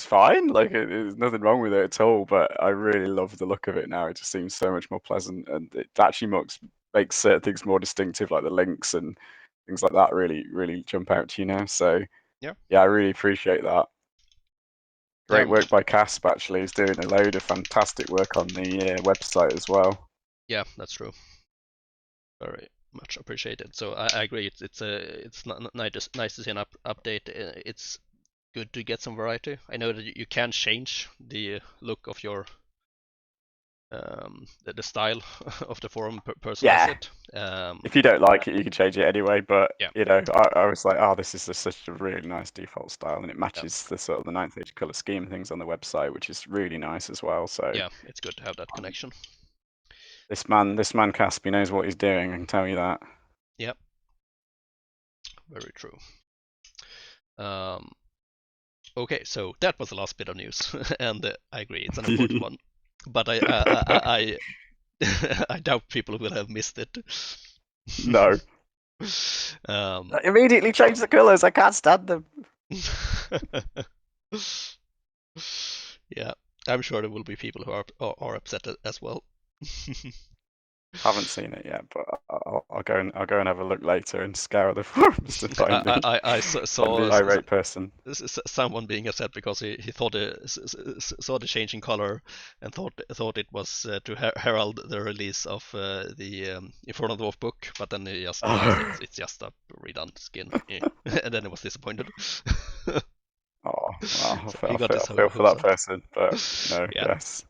S2: fine. Like there's nothing wrong with it at all. But I really love the look of it now. It just seems so much more pleasant, and it actually makes certain things more distinctive, like the links and things like that. Really jump out to you now. So
S1: Yeah.
S2: yeah, I really appreciate that.
S1: Yeah.
S2: Great work by Casp. Actually, he's doing a load of fantastic work on the website as well.
S1: Yeah, that's true. Very much appreciated. So I agree. Nice to see an update. It's good to get some variety. I know that you can change the look of your the style of the forum, personalize
S2: Yeah,
S1: it.
S2: if you don't like it, you can change it anyway. But
S1: Yeah,
S2: I was like, oh, this is such a really nice default style, and it
S1: yeah,
S2: matches the sort of the ninth age color scheme things on the website, which is really nice as well. So
S1: yeah. It's good to have that connection.
S2: this man Caspi knows what he's doing. I can tell you that.
S1: Yeah, very true. Um, okay, so that was the last bit of news, and I agree, it's an important one. But I doubt people will have missed it.
S2: No,
S1: um,
S2: immediately change the colors. I can't stand them.
S1: yeah, I'm sure there will be people who are upset as well.
S2: Haven't seen it yet, but I'll go and have a look later and scour the forums to find
S1: I
S2: find
S1: saw
S2: the irate person.
S1: someone being upset because he thought saw the change in color and thought it was to herald the release of the Inferno Dwarf book, but then he just realized
S2: Oh,
S1: it's just a redone skin, and then he was disappointed.
S2: oh, well,
S1: So he got
S2: I
S1: his
S2: feel for
S1: hopes
S2: that
S1: up.
S2: person, but
S1: Yeah,
S2: yes,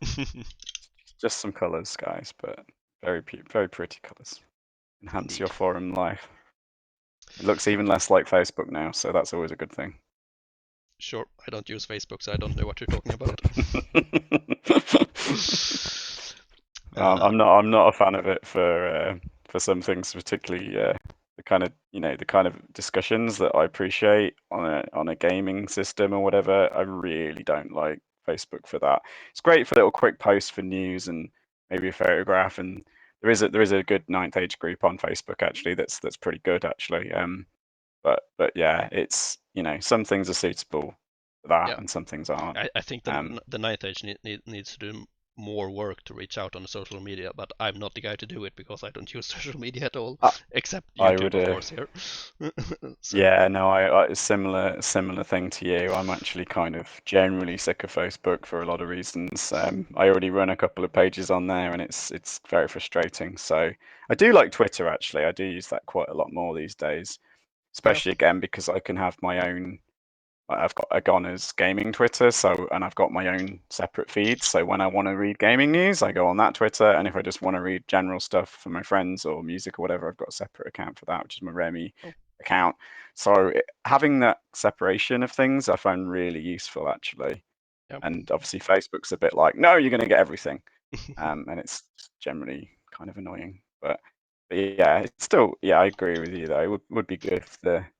S2: just some colours, guys, but very pretty colours. Enhance your
S1: indeed.
S2: forum life. It looks even less like Facebook now, so that's always a good thing.
S1: Sure, I don't use Facebook, so I don't know what you're talking about. uh,
S2: I'm not a fan of it for some things, particularly the kind of the kind of discussions that I appreciate on a gaming system or whatever. I really don't like Facebook for that. It's great for little quick posts for news and maybe a photograph, and there is a good ninth age group on Facebook actually that's pretty good actually. But yeah, it's some things are suitable for that
S1: yeah,
S2: and some things aren't.
S1: I think the ninth age needs to do more work to reach out on social media, but I'm not the guy to do it because I don't use social media at all,
S2: I,
S1: except
S2: I
S1: YouTube,
S2: would
S1: of course, here. So
S2: Yeah, no, similar thing to you. I'm actually kind of generally sick of Facebook for a lot of reasons. I already run a couple of pages on there, and it's very frustrating. So I do like Twitter actually. I do use that quite a lot more these days,
S1: yeah,
S2: especially again because I can have my own. I've got Agoner's gaming Twitter, and I've got my own separate feeds. So when I want to read gaming news, I go on that Twitter, and if I just want to read general stuff for my friends or music or whatever, I've got a separate account for that, which is my Remy
S1: oh,
S2: account. So having that separation of things, I find really useful actually.
S1: yeah,
S2: And obviously, Facebook's a bit like, no, you're going to get everything, and it's generally kind of annoying. But yeah, it's still I agree with you though. It would be good if there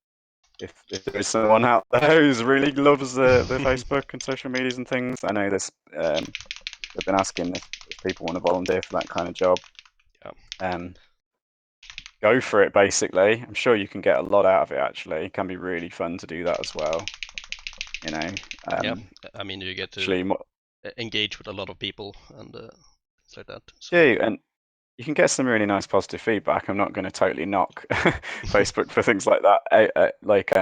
S2: is someone out there who really loves the Facebook and social medias and things. I know this. They've been asking if people want to volunteer for that kind of job.
S1: yeah,
S2: Um, Go for it. Basically, I'm sure you can get a lot out of it. Actually, it can be really fun to do that as well. You know,
S1: yeah. I mean, you get to
S2: actually,
S1: engage with a lot of people and things like that. So
S2: do and you can get some really nice positive feedback. I'm not going to totally knock Facebook for things like that. Like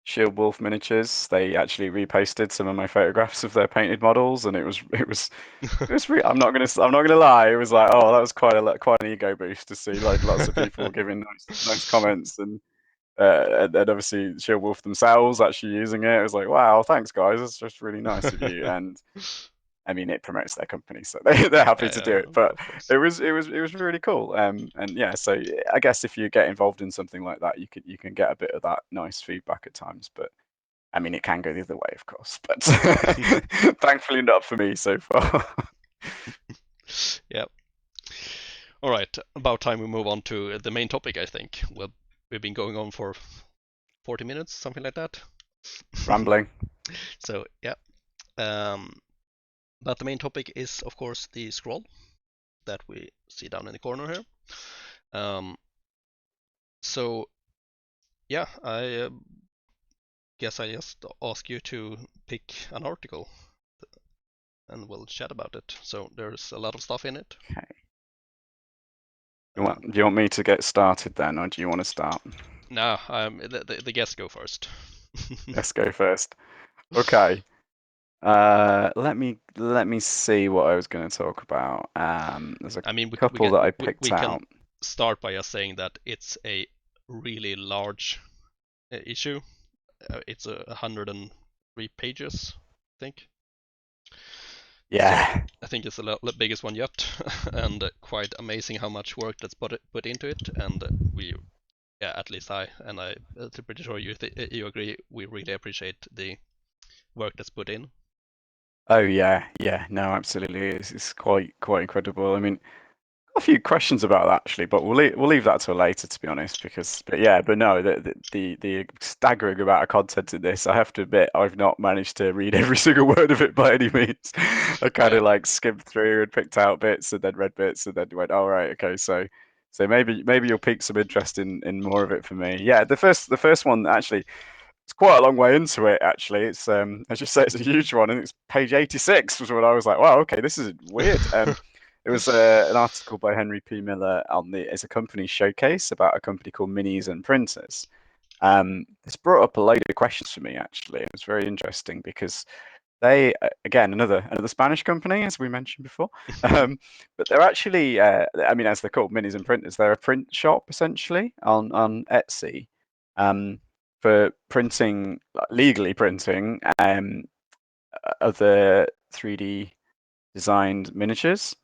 S2: Shield Wolf Miniatures, they actually reposted some of my photographs of their painted models, and I'm not gonna lie. It was like, oh, that was quite an ego boost to see like lots of people giving nice comments, and obviously Shield Wolf themselves actually using it. It was like, wow, thanks guys, it's just really nice of you. And I mean, it promotes their company, so they're happy to do
S1: yeah,
S2: it. But
S1: of course.
S2: it was really cool. And yeah, so I guess if you get involved in something like that, you can get a bit of that nice feedback at times. But I mean, it can go the other way, of course, but thankfully not for me so far.
S1: Yep. All right, about time we move on to the main topic, I think. Well, we've been going on for 40 minutes, something like that.
S2: Rambling.
S1: So, yeah. But the main topic is, of course, the scroll that we see down in the corner here. So, yeah, I guess I just ask you to pick an article and we'll chat about it. So there's a lot of stuff in it.
S2: Okay. Do you want me to get started then, or do you want to start?
S1: No, the guests go first.
S2: Let's go first. Okay. Let me see what I was going to talk about. There's a
S1: I mean,
S2: couple that I
S1: we
S2: picked
S1: can
S2: out.
S1: start by just saying that it's a really large issue. It's 103 pages, I think. So
S2: Yeah.
S1: I think it's the biggest one yet, and quite amazing how much work that's put into it. And we, yeah, at least I'm pretty sure you agree. We really appreciate the work that's put in.
S2: Oh yeah, yeah. No, absolutely. It's quite incredible. I mean, a few questions about that actually, but we'll leave that till later, to be honest. But no, the staggering amount of content in this, I have to admit, I've not managed to read every single word of it by any means. I kind
S1: Yeah,
S2: of like skimmed through and picked out bits and then read bits and then went, oh right, okay, so maybe you'll pique some interest in more of it for me. Yeah, the first one actually. It's quite a long way into it, actually. It's I should say it's a huge one, and it's page 86 was when I was like, wow, okay, this is weird. It was an article by Henry P. Miller on it's a company showcase about a company called Minis and Printers. It's brought up a load of questions for me, actually. It was very interesting because they, again, another Spanish company, as we mentioned before, but they're actually, I mean, as they're called, Minis and Printers, they're a print shop essentially on Etsy, for printing, legally printing, other 3D designed miniatures,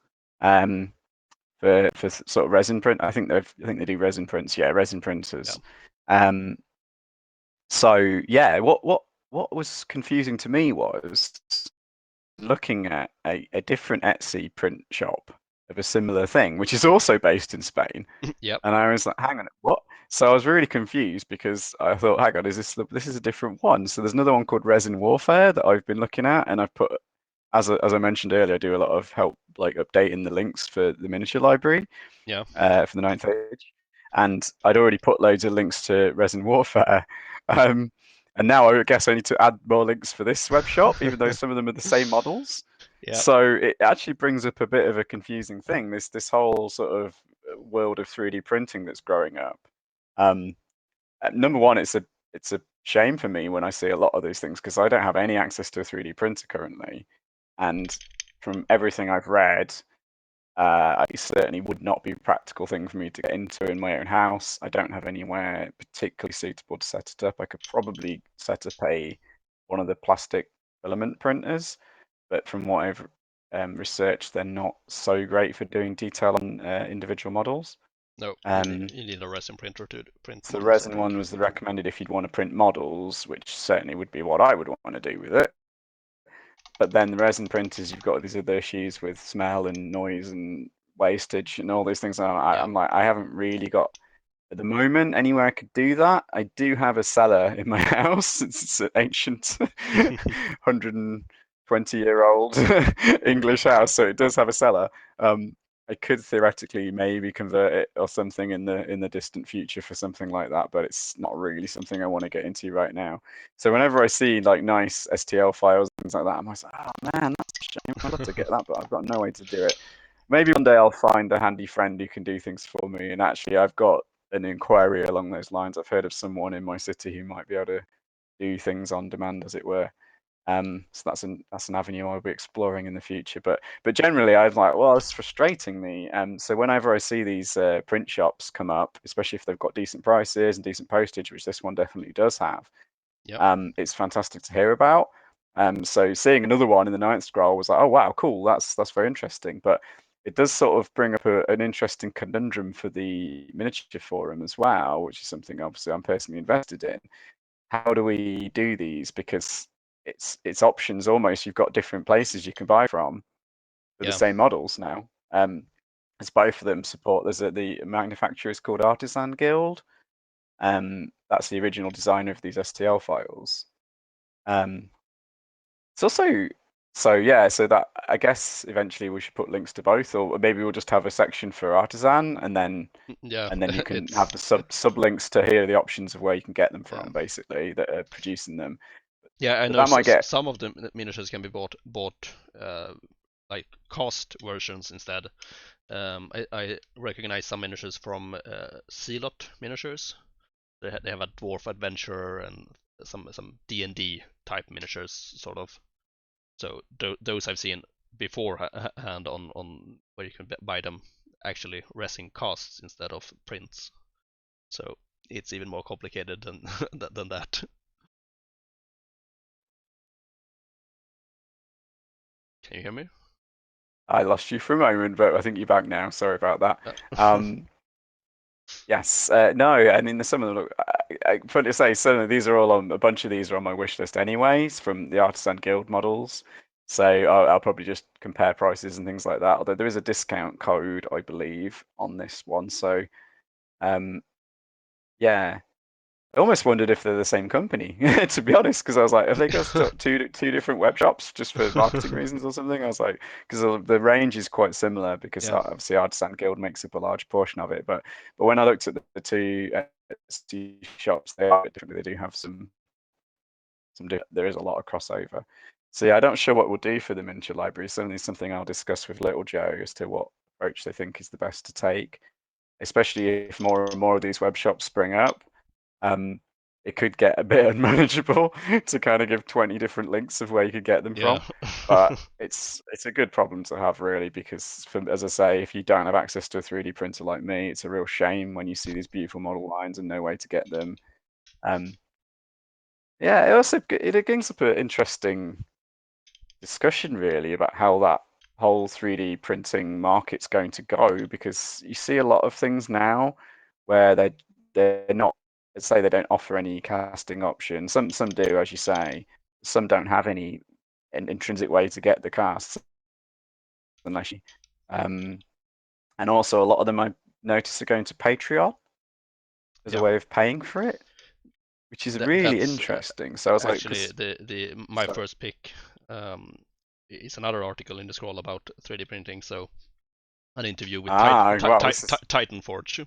S2: um, for sort of resin print. I think they do resin prints. Yeah, resin
S1: yeah,
S2: printers. Um, so yeah, what was confusing to me was looking at a different Etsy print shop of a similar thing, which is also based in Spain.
S1: yep,
S2: And I was like, hang on, what? So I was really confused because I thought, hang on, this is a different one? So there's another one called Resin Warfare that I've been looking at, and I've put, as I mentioned earlier, I do a lot of help like updating the links for the miniature library,
S1: yeah,
S2: for the ninth age, and I'd already put loads of links to Resin Warfare. Um, and now I guess I need to add more links for this web shop, even though some of them are the same models.
S1: yeah,
S2: So it actually brings up a bit of a confusing thing. This whole sort of world of 3D printing that's growing up. Um, Number one, it's a shame for me when I see a lot of these things because I don't have any access to a 3D printer currently, and from everything I've read, it certainly would not be a practical thing for me to get into in my own house. I don't have anywhere particularly suitable to set it up. I could probably set up one of the plastic filament printers, but from what I've researched, they're not so great for doing detail on individual models.
S1: no,
S2: Um,
S1: you need a resin printer to print
S2: so the
S1: models, I
S2: resin
S1: think.
S2: one was the recommended if you'd want to print models, which certainly would be what I would want to do with it. But then the resin printers, you've got these other issues with smell and noise and wastage and all these things. And
S1: Yeah,
S2: I'm like, I haven't really got at the moment anywhere I could do that. I do have a cellar in my house. It's an ancient 120-year-old English house, so it does have a cellar. I could theoretically maybe convert it or something in the distant future for something like that, but it's not really something I want to get into right now. So whenever I see like nice STL files and things like that, I'm always like, oh man, that's a shame. I'd love to get that, but I've got no way to do it. Maybe one day I'll find a handy friend who can do things for me. And actually, I've got an inquiry along those lines. I've heard of someone in my city who might be able to do things on demand, as it were. So that's an avenue I'll be exploring in the future. But generally, I'm like, well, it's frustrating me. So whenever I see these print shops come up, especially if they've got decent prices and decent postage, which this one definitely does have,
S1: yep,
S2: it's fantastic to hear about. So seeing another one in the ninth scroll was like, oh wow, cool, that's very interesting. But it does sort of bring up an interesting conundrum for the miniature forum as well, which is something obviously I'm personally invested in. how do we do these? Because it's options almost. You've got different places you can buy from for the
S1: Yeah.
S2: same models now. As both of them support. The manufacturer is called Artisan Guild. That's the original designer of these STL files. It's also so that I guess eventually we should put links to both, or maybe we'll just have a section for Artisan, and then
S1: Yeah.
S2: you can have
S1: It's
S2: the sub links to here are the options of where you can get them
S1: yeah.
S2: from, basically, that are producing them.
S1: Yeah, I
S2: But
S1: know
S2: that might get
S1: some of the miniatures can be bought like cost versions instead. I recognize some miniatures from Zealot miniatures. They have a dwarf adventurer and some D&D type miniatures, sort of. So those I've seen beforehand on where you can buy them actually resing costs instead of prints. So it's even more complicated than than that. Can you hear me?
S2: I lost you for a moment, but I think you're back now. Sorry about that.
S1: Uh,
S2: Um, yes, no, I mean, some of them look. Funny to say, some of these are all on. A bunch of these are on my wish list anyways, from the Artisan Guild models. So I'll probably just compare prices and things like that. Although there is a discount code, I believe, on this one. So um, yeah, I almost wondered if they're the same company, to be honest, because I was like, have they got two different web shops just for marketing reasons or something? I was like, because the range is quite similar, because
S1: yeah,
S2: obviously Artisan Guild makes up a large portion of it. But when I looked at the two shops, they are a bit different. They do have there is a lot of crossover. So yeah, I'm not sure what we'll do for the miniature library. Certainly something I'll discuss with Little Joe as to what approach they think is the best to take, especially if more and more of these web shops spring up. Um, it could get a bit unmanageable to kind of give 20 different links of where you could get them
S1: yeah,
S2: from. But it's a good problem to have, really, because as I say, if you don't have access to a 3D printer like me, it's a real shame when you see these beautiful model lines and no way to get them. Um, yeah, it brings up an interesting discussion, really, about how that whole 3D printing market's going to go, because you see a lot of things now where they're not, let's say, they don't offer any casting option. Some do, as you say. Some don't have any intrinsic way to get the casts unless you. Um, and also a lot of them I notice are going to Patreon as a
S1: yeah.
S2: way of paying for it, which is really
S1: That's
S2: interesting. So I was like,
S1: actually
S2: because
S1: the my
S2: so
S1: first pick. Um, is another article in the scroll about 3D printing. So an interview with
S2: well, this is
S1: Titan Forge,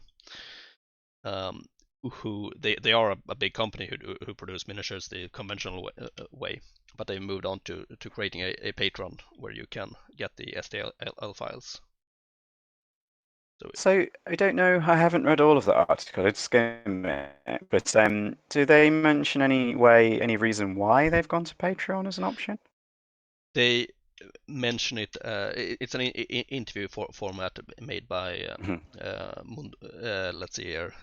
S1: um, who they are a big company who produce miniatures the conventional way, but they moved on to creating a Patreon where you can get the STL files. So
S2: So I don't know. I haven't read all of that article. It's skimmed it, but do they mention any reason why they've gone to Patreon as an option?
S1: they mention it. It's an interview format made by
S2: Mhm.
S1: let's see here,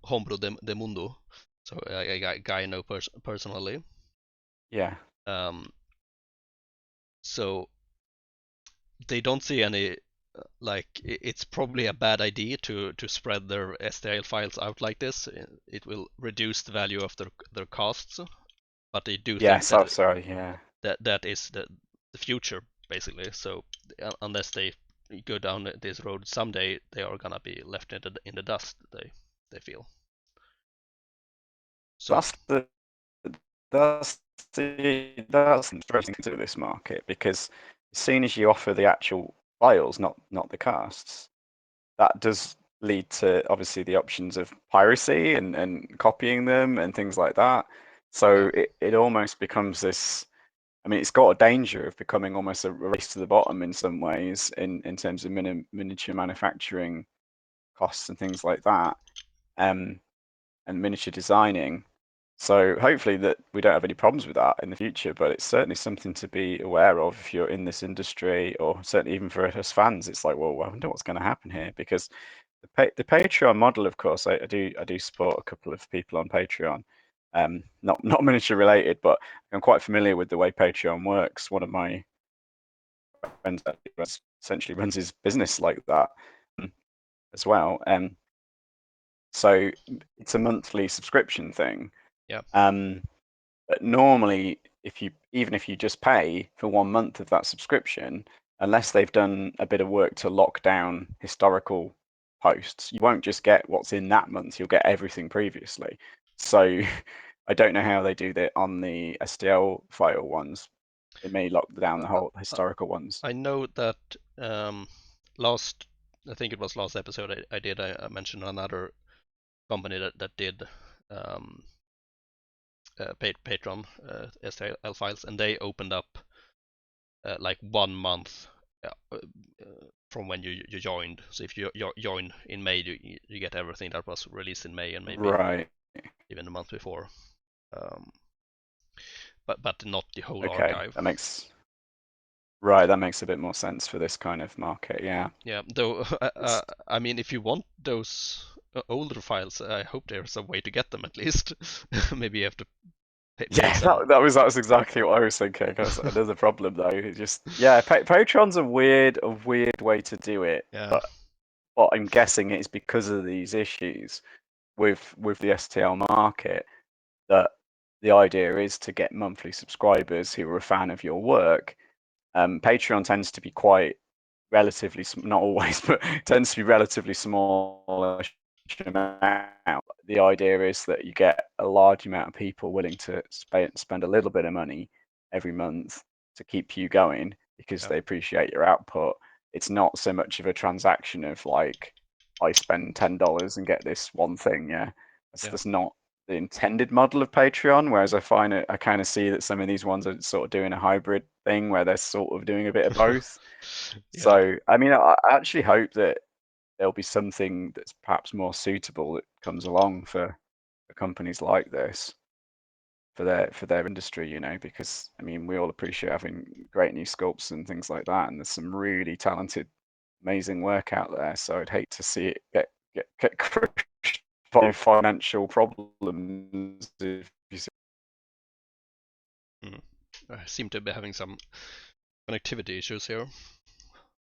S1: Homebrew de Mundo. So a guy I know personally.
S2: Yeah.
S1: Um, so they don't see any like it's probably a bad idea to spread their STL files out like this. It will reduce the value of their costs, but they do think
S2: Yes. Oh, sorry. Yeah.
S1: that is the future basically. So unless they go down this road someday, they are gonna be left in the dust. They feel so.
S2: That's the that's that's interesting to this market, because as soon as you offer the actual files, not the casts, that does lead to obviously the options of piracy and copying them and things like that.
S1: Yeah,
S2: So it almost becomes this. I mean, it's got a danger of becoming almost a race to the bottom in some ways, in terms of miniature manufacturing costs and things like that, um, and miniature designing. So hopefully that we don't have any problems with that in the future, but it's certainly something to be aware of if you're in this industry, or certainly even for us fans. It's like, well, I wonder what's going to happen here, because the Patreon model, of course, I do support a couple of people on Patreon, not miniature related, but I'm quite familiar with the way Patreon works. One of my friends essentially runs his business like that, as well. So it's a monthly subscription thing.
S1: Yeah.
S2: But normally, even if you just pay for 1 month of that subscription, unless they've done a bit of work to lock down historical posts, you won't just get what's in that month. You'll get everything previously. So I don't know how they do that on the STL file ones. They may lock down the
S1: Uh,
S2: whole
S1: uh,
S2: historical ones.
S1: I know that last, I think it was last episode I mentioned another company that did um, Patreon STL files, and they opened up like 1 month from when you joined. So if you join in May, you get everything that was released in May and maybe
S2: Right.
S1: even the month before. Um, but not the whole
S2: Okay.
S1: archive.
S2: That makes a bit more sense for this kind of market. Yeah.
S1: Yeah, though
S2: It's
S1: I mean, if you want those older files, I hope there's a way to get them at least. Maybe you have to pay
S2: Yeah,
S1: some.
S2: that's exactly what I was thinking. There's a problem though. It just Patreon's a weird way to do it.
S1: Yeah,
S2: But what I'm guessing it's because of these issues with the STL market that the idea is to get monthly subscribers who are a fan of your work. Patreon tends to be quite relatively not always, but tends to be relatively small amount. The idea is that you get a large amount of people willing to spend a little bit of money every month to keep you going because
S1: yeah,
S2: they appreciate your output. It's not so much of a transaction of like I spend $10 and get this one thing. Yeah,
S1: yeah,
S2: that's not the intended model of Patreon. Whereas I kind of see that some of these ones are sort of doing a hybrid thing where they're sort of doing a bit of both.
S1: yeah,
S2: So, I mean, I actually hope that there'll be something that's perhaps more suitable that comes along for companies like this for their industry, because I mean, we all appreciate having great new sculpts and things like that, and there's some really talented, amazing work out there. So I'd hate to see it get crushed by financial problems. If you see.
S1: Mm. I seem to be having some connectivity issues here.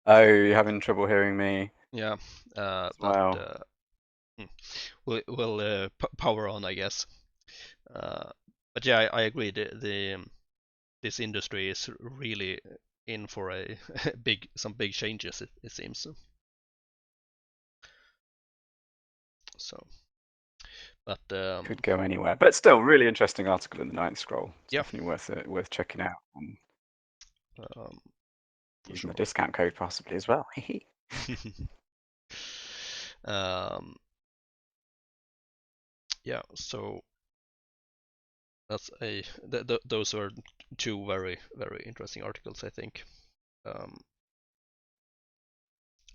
S2: Oh, you're having trouble hearing me
S1: Yeah,
S2: as
S1: that
S2: well.
S1: hmm. Will power on, I guess. Uh, but yeah, I agree. The this industry is really in for a some big changes. It seems so. But
S2: Could go anywhere, but still, really interesting article in the Ninth Scroll. It's
S1: yeah,
S2: definitely worth checking out and
S1: um, for
S2: using the
S1: sure.
S2: discount code possibly as well.
S1: um, yeah, so that's those are two very interesting articles, I think. Um,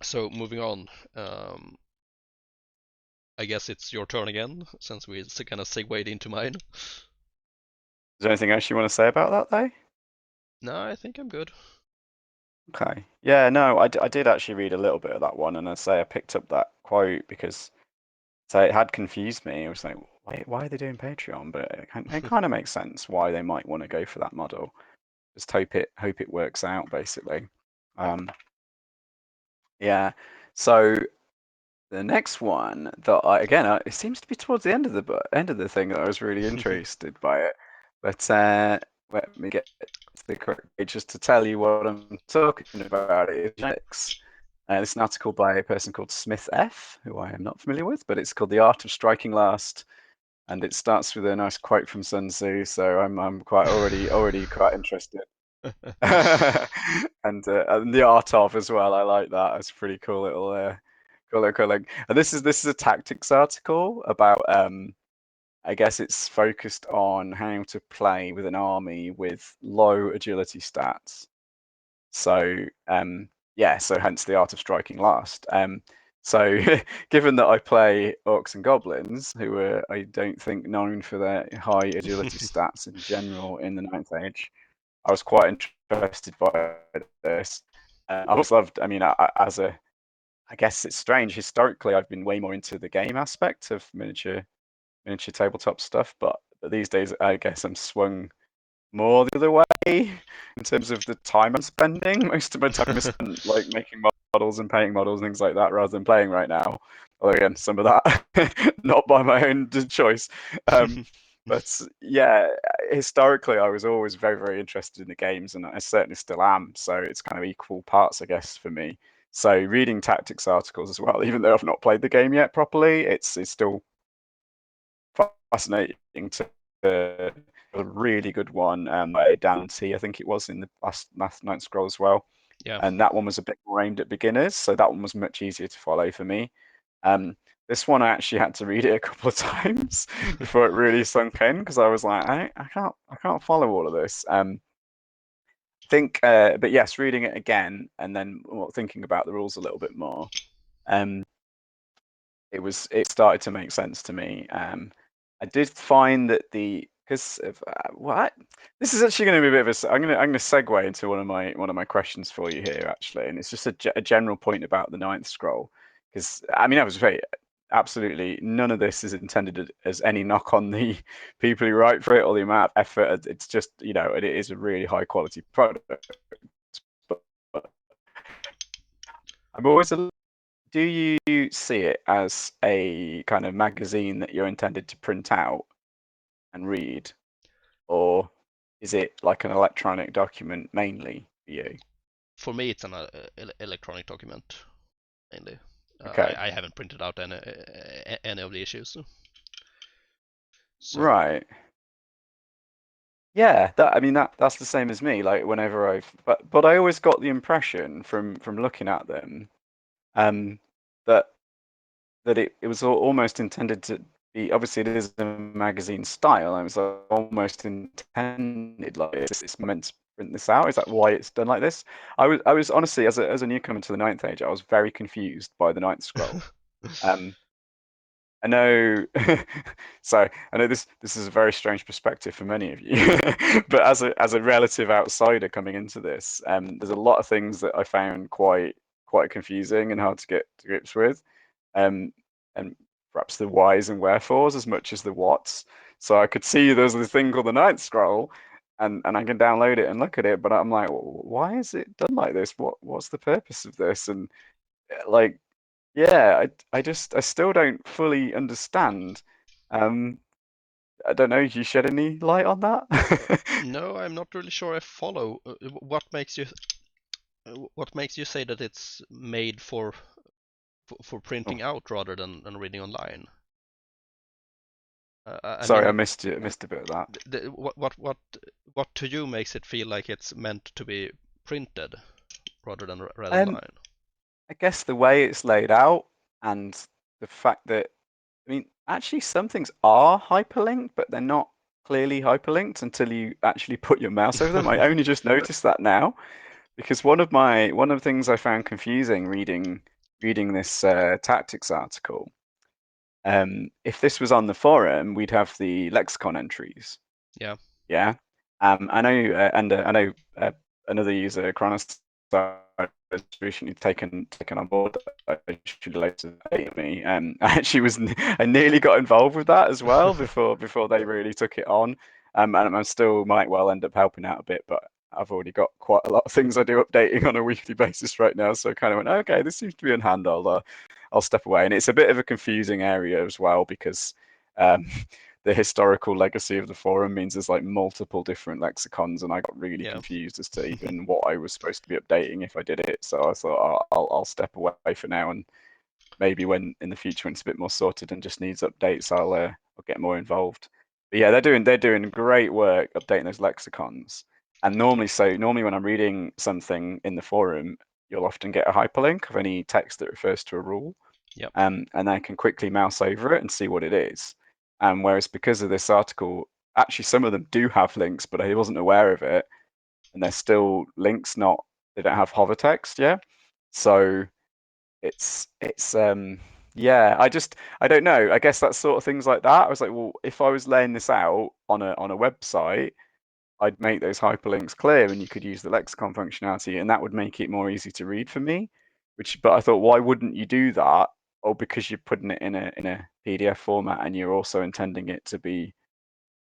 S1: so moving on, um, I guess it's your turn again since we kind of segued into mine.
S2: Is there anything else you want to say about that, though?
S1: No, I think I'm good.
S2: Okay. Yeah, no, I did actually read a little bit of that one, and I say I picked up that quote because it had confused me. I was like, why are they doing Patreon? But it kind of makes sense why they might want to go for that model. Just hope it works out, basically. Um, yeah. So the next one that it seems to be towards the end of the thing that I was really interested by it, but let me get to the correct page just to tell you what I'm talking about. It's genetics. This is an article by a person called Smith F, who I am not familiar with, but it's called "The Art of Striking Last," and it starts with a nice quote from Sun Tzu. So I'm quite already quite interested. And the art of as well. I like that. It's a pretty cool little cool link. And this is a tactics article about I guess it's focused on how to play with an army with low agility stats. So yeah, so hence the art of striking last. So given that I play orcs and goblins, who are I don't think known for their high agility stats in general in the Ninth Age, I was quite interested by this. I've always loved. I mean, I guess it's strange. Historically, I've been way more into the game aspect of miniature tabletop stuff, but these days, I guess I'm swung more the other way in terms of the time I'm spending. Most of my time is spent like making models and painting models and things like that, rather than playing right now. Although again, some of that not by my own choice. But yeah, historically, I was always very, very interested in the games, and I certainly still am. So it's kind of equal parts, I guess, for me. So reading tactics articles as well, even though I've not played the game yet properly, it's still fascinating to a really good one by Dan T. I think it was in the last Night Scroll as well,
S1: Yeah.
S2: and that one was a bit more aimed at beginners, so that one was much easier to follow for me. Um, this one I actually had to read it a couple of times before it really sunk in because I was like, I can't follow all of this. But yes, reading it again and then thinking about the rules a little bit more. Um, it started to make sense to me. I did find that because of what this is actually going to be a bit of a I'm going to segue into one of my questions for you here actually, and it's just a general point about the ninth scroll because I mean I was very absolutely none of this is intended as any knock on the people who write for it or the amount of effort. It's just it is a really high quality product. But I'm always a do you see it as a kind of magazine that you're intended to print out and read, or is it like an electronic document mainly for you?
S1: For me, it's an electronic document mainly.
S2: Okay,
S1: I haven't printed out any of the issues. So
S2: right. Yeah, I mean that's the same as me. Like whenever but I always got the impression from looking at them, um, that it was almost intended to be. Obviously, it is a magazine style. I was almost intended like it's meant to print this out. Is that why it's done like this? I was honestly as a newcomer to the Ninth Age, I was very confused by the Ninth Scroll. Um, I know, so I know this is a very strange perspective for many of you, but as a relative outsider coming into this, there's a lot of things that I found quite confusing and hard to get to grips with, um, and perhaps the whys and wherefores as much as the whats. So I could see there's this thing called the Ninth Scroll, and I can download it and look at it, but I'm like, why is it done like this? What's the purpose of this? And like yeah, I still don't fully understand. Um, I don't know. You shed any light on that?
S1: no, I'm not really sure I follow. What makes you say that it's made for
S2: Oh,
S1: printing out rather than reading online? I
S2: sorry, I
S1: mean,
S2: missed you. Missed a bit of that.
S1: what to you makes it feel like it's meant to be printed rather than read
S2: Um,
S1: online?
S2: I guess the way it's laid out and the fact that I mean, actually, some things are hyperlinked, but they're not clearly hyperlinked until you actually put your mouse over them. I only just noticed that now because one of the things I found confusing reading this tactics article. If this was on the forum, we'd have the lexicon entries.
S1: Yeah.
S2: Yeah. I know, I know another user, Chronos, has recently taken on board. I should later date me. I actually I nearly got involved with that as well before they really took it on. And I still might well end up helping out a bit, but I've already got quite a lot of things I do updating on a weekly basis right now. So I kind of went, okay, this seems to be in hand. I'll step away. And it's a bit of a confusing area as well because um, the historical legacy of the forum means there's like multiple different lexicons, and I got really
S1: Yeah.
S2: confused as to even what I was supposed to be updating if I did it. So I thought I'll step away for now, and maybe when in the future when it's a bit more sorted and just needs updates, I'll get more involved. But yeah, they're doing great work updating those lexicons. And normally when I'm reading something in the forum, you'll often get a hyperlink of any text that refers to a rule,
S1: Yep.
S2: and I can quickly mouse over it and see what it is. Whereas because of this article, actually some of them do have links, but I wasn't aware of it, and they're still links, not they don't have hover text, yeah. So it's yeah, I don't know. I guess that's sort of things like that. I was like, well, if I was laying this out on a website, I'd make those hyperlinks clear and you could use the lexicon functionality and that would make it more easy to read for me. But I thought, why wouldn't you do that? Oh, because you're putting it in a PDF format and you're also intending it to be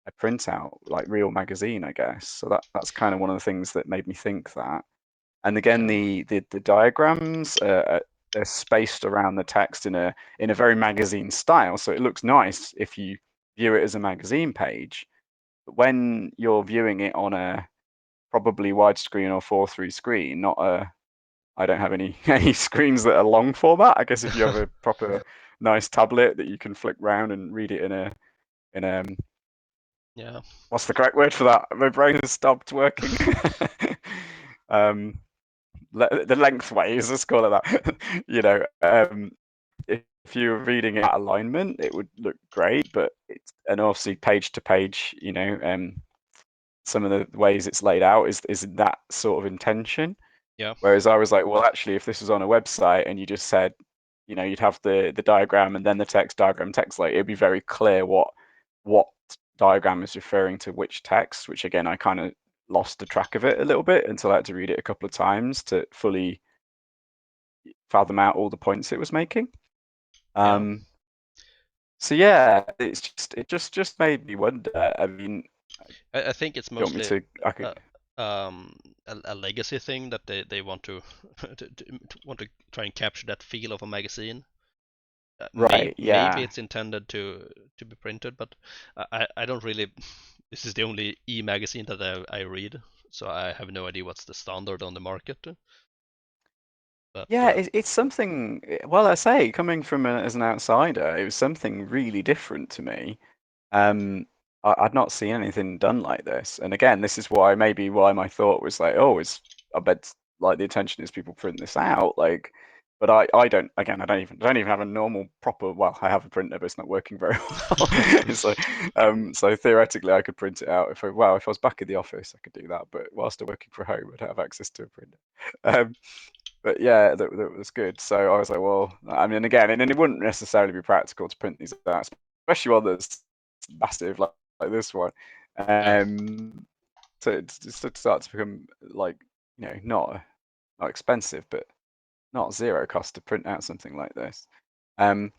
S2: a printout, like real magazine, I guess. So that's kind of one of the things that made me think that. And again,
S1: Yeah.
S2: the diagrams are spaced around the text in a very magazine style, so it looks nice if you view it as a magazine page. But when you're viewing it on a probably widescreen or 4:3 screen, not a I don't have any any screens that are long format. I guess if you have a proper nice tablet that you can flick round and read it in a
S1: Yeah.
S2: what's the correct word for that? My brain has stopped working. um, the lengthways, let's call it that. If you're reading it at alignment, it would look great, but and obviously page to page, some of the ways it's laid out is that sort of intention.
S1: Yeah.
S2: Whereas I was like, well, actually, if this was on a website and you just said, you'd have the diagram and then the text, diagram, text, like it'd be very clear what diagram is referring to which text, which again, I kind of lost the track of it a little bit until I had to read it a couple of times to fully fathom out all the points it was making.
S1: Yeah.
S2: So yeah, it just made me wonder. I mean,
S1: I think it's
S2: do you want me
S1: mostly
S2: to? I could.
S1: uh, a legacy thing that they want to, to want to try and capture that feel of a magazine.
S2: Right.
S1: Maybe
S2: Yeah.
S1: it's intended to be printed, but I don't really. This is the only e-magazine that I read, so I have no idea what's the standard on the market. But
S2: Yeah, it's something. Well, I say, coming from as an outsider, it was something really different to me. Um, I'd not seen anything done like this. And again, this is why my thought was like, oh, I bet like the intention is people print this out, like, but I don't. Again, I don't even have a normal proper. Well, I have a printer, but it's not working very well. So theoretically, I could print it out if I was back in the office, I could do that. But whilst I'm working from home, I'd have access to a printer. Um, but yeah, that was good. So I was like, well, I mean, again, and it wouldn't necessarily be practical to print these out, especially one that's massive like this one.
S1: yeah,
S2: So it just starts to become like, not expensive, but not zero cost to print out something like this. Um,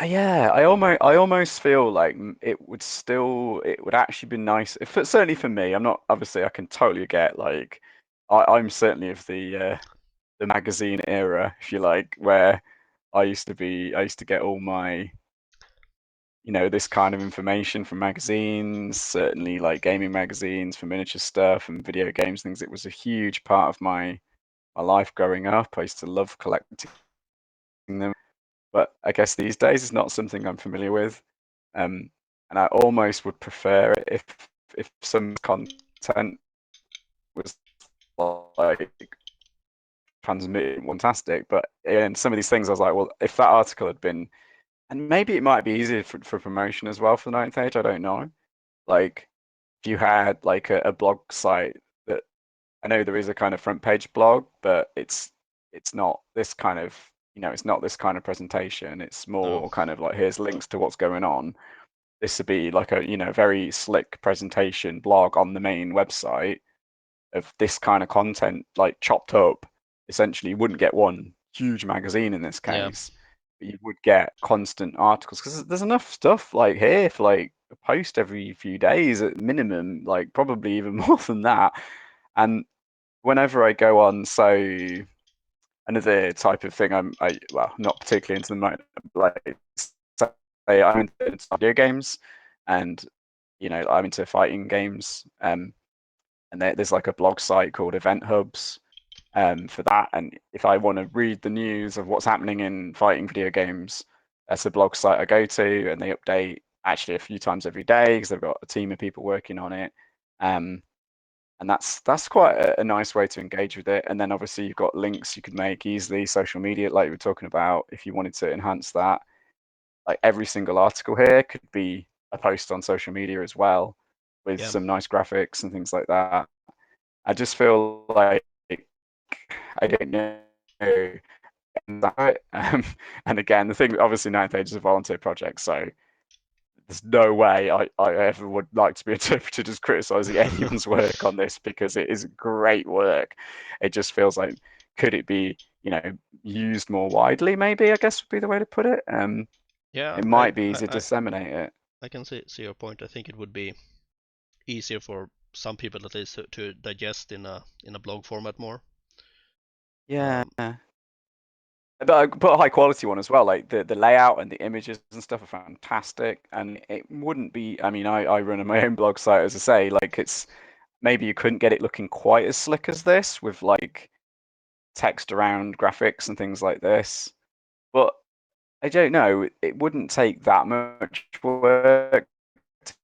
S2: yeah, I almost feel like it would actually be nice if certainly for me. I'm not obviously I can totally get like I'm certainly of the magazine era, if you like, where I used to get all my, this kind of information from magazines, certainly like gaming magazines for miniature stuff and video games things. It was a huge part of my life growing up. I used to love collecting them, but I guess these days it's not something I'm familiar with. And I almost would prefer it if some content was like transmitted fantastic. But in some of these things, I was like, well, if that article had been, and maybe it might be easier for promotion as well for the ninth age. I don't know. Like if you had like a blog site that I know there is a kind of front page blog, but it's not this kind of it's not this kind of presentation. It's
S1: no,
S2: more kind of like here's links to what's going on. This would be like a very slick presentation blog on the main website of this kind of content, like chopped up. Essentially, you wouldn't get one huge magazine in this
S1: yeah,
S2: case, but you would get constant articles because there's enough stuff like here for like a post every few days at minimum, like probably even more than that. And whenever I go on, so another type of thing well, not particularly into the moment, like say I'm into video games, and I'm into fighting games. And there's like a blog site called Event Hubs for that. And if I want to read the news of what's happening in fighting video games, that's a blog site I go to, and they update actually a few times every day because they've got a team of people working on it. And that's quite a nice way to engage with it. And then obviously you've got links you could make easily, social media, like we were talking about, if you wanted to enhance that. Like every single article here could be a post on social media as well, with
S1: yeah,
S2: some nice graphics and things like that. I just feel like I don't know. And again, the thing, obviously, Ninth Age is a volunteer project, so there's no way I ever would like to be interpreted as criticizing anyone's work on this because it is great work. It just feels like could it be, used more widely? Maybe I guess would be the way to put it.
S1: yeah.
S2: It might be easier to disseminate it.
S1: I can see your point. I think it would be easier for some people at least to digest in a blog format more.
S2: Yeah.
S1: Um,
S2: but a high quality one as well. Like the layout and the images and stuff are fantastic. And it wouldn't be. I mean, I run my own blog site, as I say. Like it's maybe you couldn't get it looking quite as slick as this with like text around graphics and things like this. But I don't know. It wouldn't take that much work to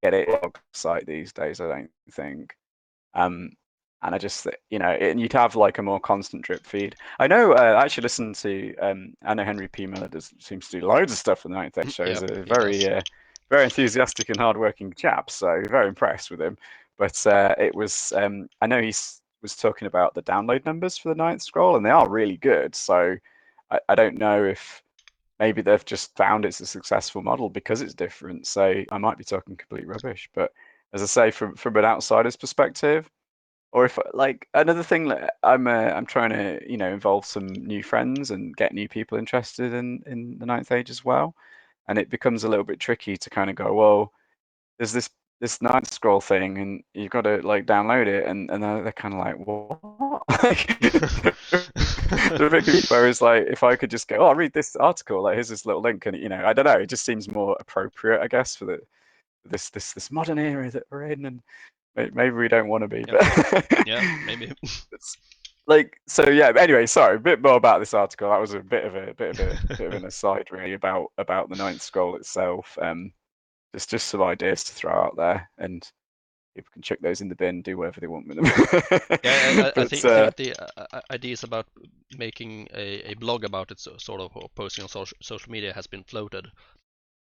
S2: get it on a site these days. I don't think. Um, and I just, and you'd have like a more constant drip feed. I know, I actually listened to, I know Henry P. Miller seems to do loads of stuff for the Ninth Age show. He's
S1: Yep,
S2: a
S1: he does.
S2: very enthusiastic and hardworking chap, so very impressed with him. But it was, I know he was talking about the download numbers for the Ninth Scroll, and they are really good. So I don't know if maybe they've just found it's a successful model because it's different. So I might be talking complete rubbish, but as I say, from an outsider's perspective, or if like another thing that I'm trying to involve some new friends and get new people interested in the Ninth Age as well, and it becomes a little bit tricky to kind of go, well, there's this Ninth Scroll thing, and you've got to like download it, and they're kind of like, what? Like, they're a bit confused. Whereas like if I could just go, oh, I'll read this article, like here's this little link, and I don't know, it just seems more appropriate, I guess, for this modern era that we're in, and maybe we don't want to be,
S1: Yep.
S2: but
S1: Yeah, maybe.
S2: it's like so. Yeah. Anyway, sorry, a bit more about this article. That was a bit of an aside, really, about the Ninth Scroll itself. Just some ideas to throw out there, and people can chuck those in the bin, do whatever they want with them.
S1: Yeah, I
S2: But
S1: think the ideas about making a blog about it, sort of, or posting on social media, has been floated,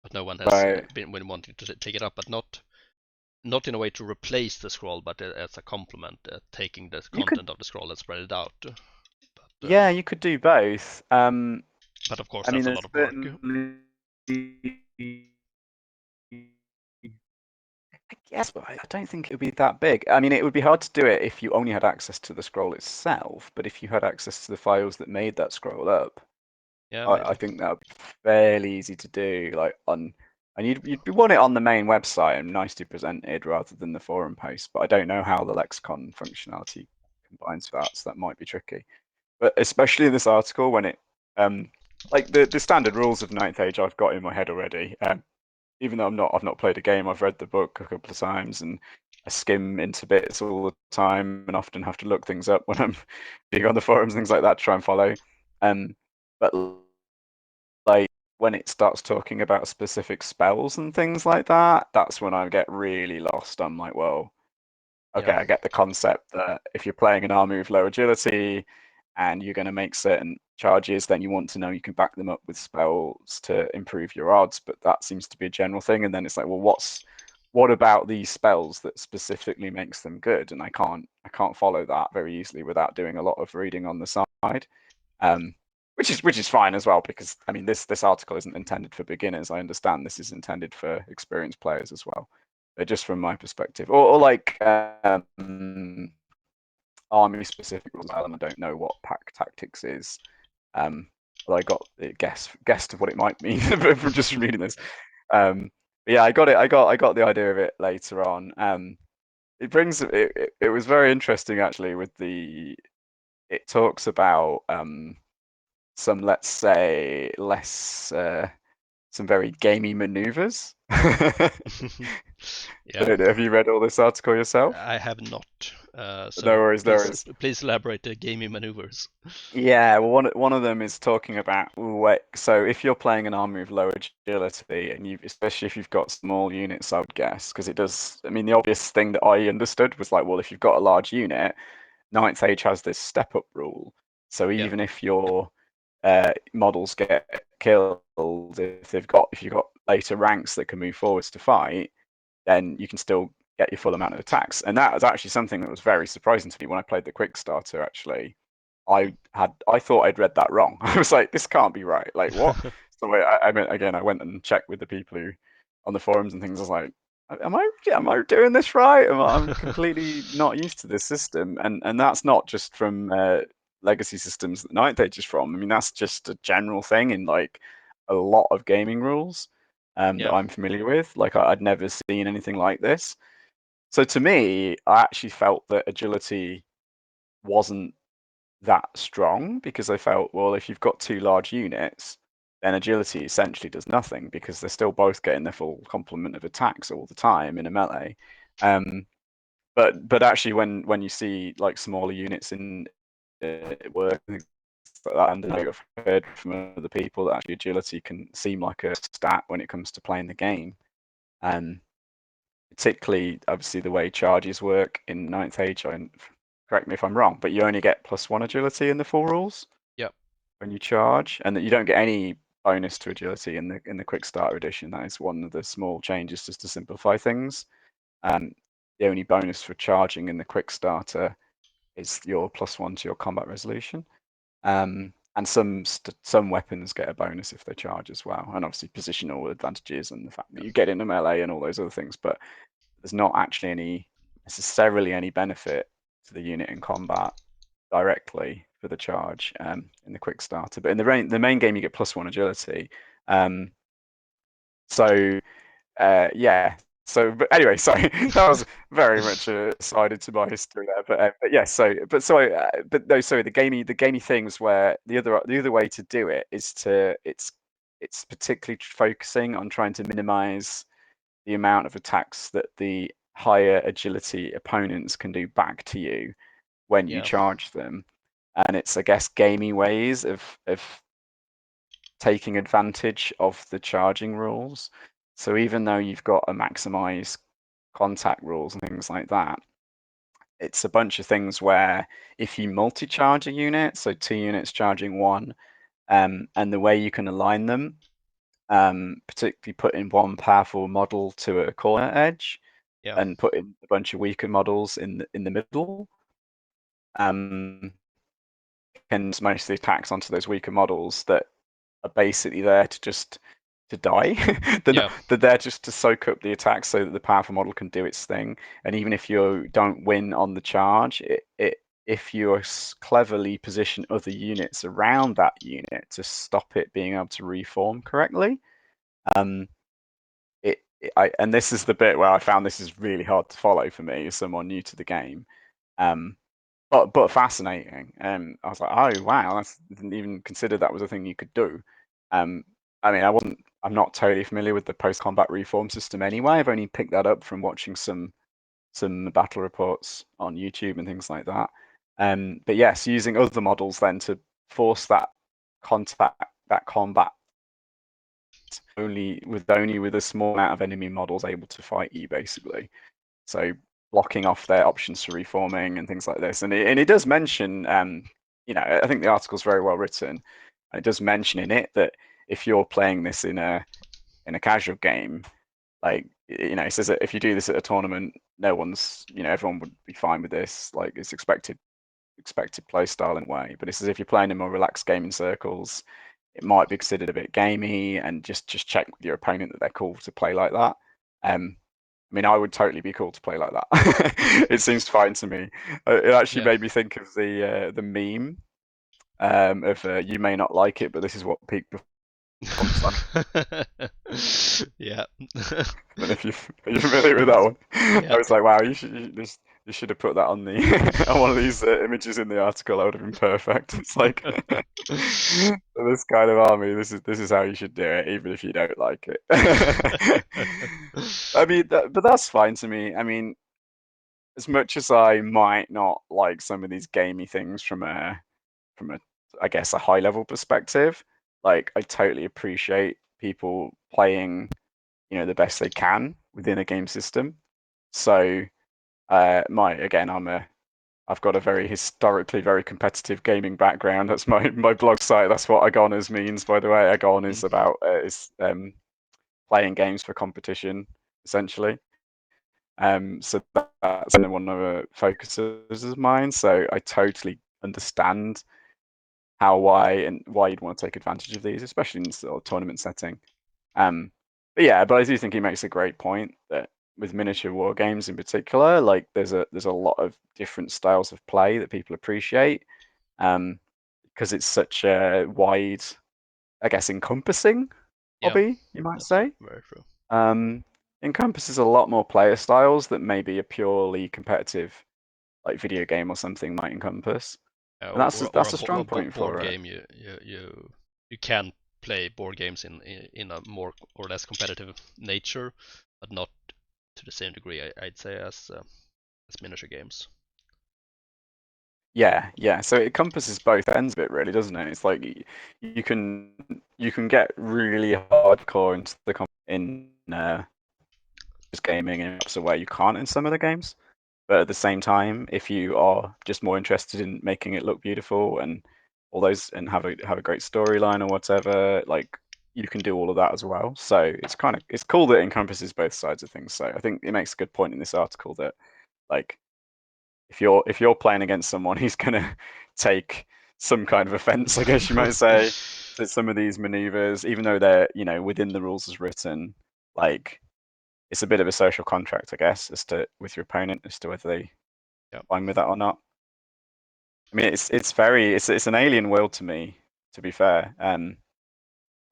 S1: but no one has
S2: right,
S1: been wanting to take it up. But not in a way to replace the scroll, but as a complement, taking the
S2: you could,
S1: content of the scroll and spread it out.
S2: yeah, you could do both.
S1: But of course,
S2: I mean,
S1: that's a
S2: there's
S1: lot of work.
S2: certainly. I guess, but I don't think it would be that big. I mean, it would be hard to do it if you only had access to the scroll itself, but if you had access to the files that made that scroll up,
S1: Yeah,
S2: I
S1: maybe.
S2: think that would be fairly easy to do. And you'd want it on the main website and nicely presented rather than the forum post. But I don't know how the lexicon functionality combines that, so that might be tricky. But especially in this article, when like the standard rules of Ninth Age, I've got in my head already. Even though I've not played a game, I've read the book a couple of times, and I skim into bits all the time, and often have to look things up when I'm being on the forums and things like that to try and follow. But like when it starts talking about specific spells and things like that, that's when I get really lost. I'm like, well, okay,
S1: Yeah,
S2: I get the concept that if you're playing an army with low agility and you're going to make certain charges, then you want to know you can back them up with spells to improve your odds. But that seems to be a general thing. And then it's like, well, what about these spells that specifically makes them good? And I can't follow that very easily without doing a lot of reading on the side. Um, which is fine as well, because I mean this article isn't intended for beginners. I understand this is intended for experienced players as well, just from my perspective, or like army specific rules. I don't know what pack tactics is. But I got the guessed of what it might mean from just reading this. But yeah, I got it. I got the idea of it later on. It brings it was very interesting actually with it talks about some, let's say, less some very gamey maneuvers. I
S1: yeah.
S2: don't know, have you read all this article yourself?
S1: I have not.
S2: No
S1: So
S2: worries, no worries.
S1: please elaborate the gaming maneuvers.
S2: Yeah, well, one of them is talking about so if you're playing an army with low agility, and especially if you've got small units, I would guess, because it does. I mean, the obvious thing that I understood was like, well, if you've got a large unit, Ninth Age has this step up rule. So
S1: Yeah,
S2: even if your models get killed, if you've got later ranks that can move forwards to fight, then you can still get your full amount of attacks. And that was actually something that was very surprising to me when I played the quick starter. Actually, I thought I'd read that wrong. I was like, this can't be right. Like what? So I mean, again, I went and checked with the people who on the forums and things. I was like, am I doing this right? I'm completely not used to this system, and that's not just from legacy systems that Ninth Age is from. I mean, that's just a general thing in like a lot of gaming rules that
S1: yeah,
S2: I'm familiar with. Like I'd never seen anything like this. So to me, I actually felt that agility wasn't that strong because they felt, well, if you've got two large units, then agility essentially does nothing because they're still both getting their full complement of attacks all the time in a melee. But actually, when you see like smaller units in work and things like that, and I've heard from other people that actually agility can seem like a stat when it comes to playing the game. Um, Particularly, obviously, the way charges work in Ninth Age. Correct me if I'm wrong, but you only get +1 agility in the full rules
S1: Yep.
S2: when you charge, and that you don't get any bonus to agility in the Quick Starter edition. That is one of the small changes just to simplify things. The only bonus for charging in the Quick Starter is your +1 to your combat resolution. And some weapons get a bonus if they charge as well, and obviously positional advantages and the fact that
S1: Yeah.
S2: you get in a melee and all those other things. But there's not actually necessarily any benefit to the unit in combat directly for the charge in the quick starter. But in the main game, you get +1 agility. So yeah. So, but anyway, sorry, that was very much side into my history there. But yeah, but no, sorry. The gamey things where the other way to do it is it's particularly focusing on trying to minimize the amount of attacks that the higher agility opponents can do back to you when you
S1: Yeah.
S2: charge them. And it's, I guess, gamey ways of taking advantage of the charging rules. So even though you've got a maximize contact rules and things like that, it's a bunch of things where if you multi-charge a unit, so 2 units charging one, and the way you can align them, particularly putting one powerful model to a corner edge
S1: Yeah.
S2: and putting a bunch of weaker models in the middle, um, and most of the attacks onto those weaker models that are basically there to die.
S1: Yeah.
S2: They're there just to soak up the attacks so that the powerful model can do its thing. And even if you don't win on the charge, if you cleverly position other units around that unit to stop it being able to reform correctly, um, and this is the bit where I found this is really hard to follow for me as someone new to the game. Um, but fascinating. I was like, oh wow, I didn't even consider that was a thing you could do. Um, I mean, I'm not totally familiar with the post-combat reform system anyway. I've only picked that up from watching some battle reports on YouTube and things like that. But yes, using other models then to force that combat only with a small amount of enemy models able to fight you, basically. So blocking off their options for reforming and things like this. And it does mention, I think the article's very well written. It does mention in it that if you're playing this in a casual game, like it says that if you do this at a tournament, everyone would be fine with this. Like it's expected play style in a way. But it says if you're playing in more relaxed gaming circles, it might be considered a bit gamey, and just check with your opponent that they're cool to play like that. I mean, I would totally be cool to play like that. It seems fine to me. It actually
S1: Yeah.
S2: made me think of the meme of you may not like it, but this is what peak performance. I
S1: Yeah.
S2: don't know if are you familiar with that one. I
S1: Yeah.
S2: was like, wow, you should have put that on the on one of these images in the article. That would have been perfect. It's like this kind of army. This is how you should do it, even if you don't like it. I mean, but that's fine to me. I mean, as much as I might not like some of these gamey things from a I guess a high level perspective, like I totally appreciate people playing, the best they can within a game system. So my again, I've got a very historically very competitive gaming background. That's my blog site. That's what Agoners means, by the way. Agon is about is playing games for competition, essentially. So that's one of the focuses of mine. So I totally understand why you'd want to take advantage of these, especially in sort of tournament setting. But I do think he makes a great point that with miniature war games in particular, like there's a lot of different styles of play that people appreciate, because it's such a wide, I guess, encompassing
S1: Yeah.
S2: hobby, you might
S1: That's
S2: say.
S1: very true.
S2: Um, Encompasses a lot more player styles that maybe a purely competitive, like video game or something, might encompass. And that's a strong
S1: a
S2: point
S1: board
S2: for it.
S1: game, you can play board games in a more or less competitive nature, but not to the same degree, I'd say, as miniature games.
S2: Yeah, yeah. So it encompasses both ends of it, really, doesn't it? It's like you can get really hardcore into the in just gaming in perhaps a way you can't in some other games. But at the same time, if you are just more interested in making it look beautiful and all those and have a great storyline or whatever, like you can do all of that as well. So it's cool that it encompasses both sides of things. So I think it makes a good point in this article that like if you're playing against someone who's gonna take some kind of offense, I guess you might say, to some of these maneuvers, even though they're, within the rules as written, like it's a bit of a social contract, I guess, as to with your opponent as to whether they
S1: Yeah.
S2: fine with that or not. I mean, it's an alien world to me, to be fair.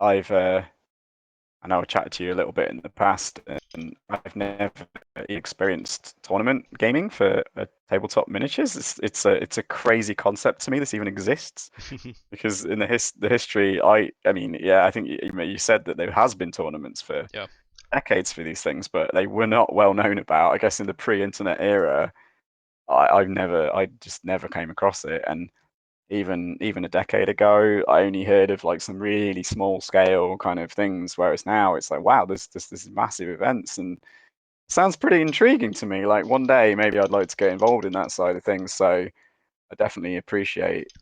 S2: I've I know I chatted to you a little bit in the past, and I've never experienced tournament gaming for tabletop miniatures. It's a crazy concept to me this even exists because in the history, I mean, yeah, I think you said that there has been tournaments for
S1: Yeah.
S2: decades for these things, but they were not well known about. I guess in the pre-internet era, I just never came across it, and even a decade ago, I only heard of like some really small scale kind of things. Whereas now it's like, wow, there's massive events, and it sounds pretty intriguing to me. Like one day maybe I'd like to get involved in that side of things. So I definitely appreciate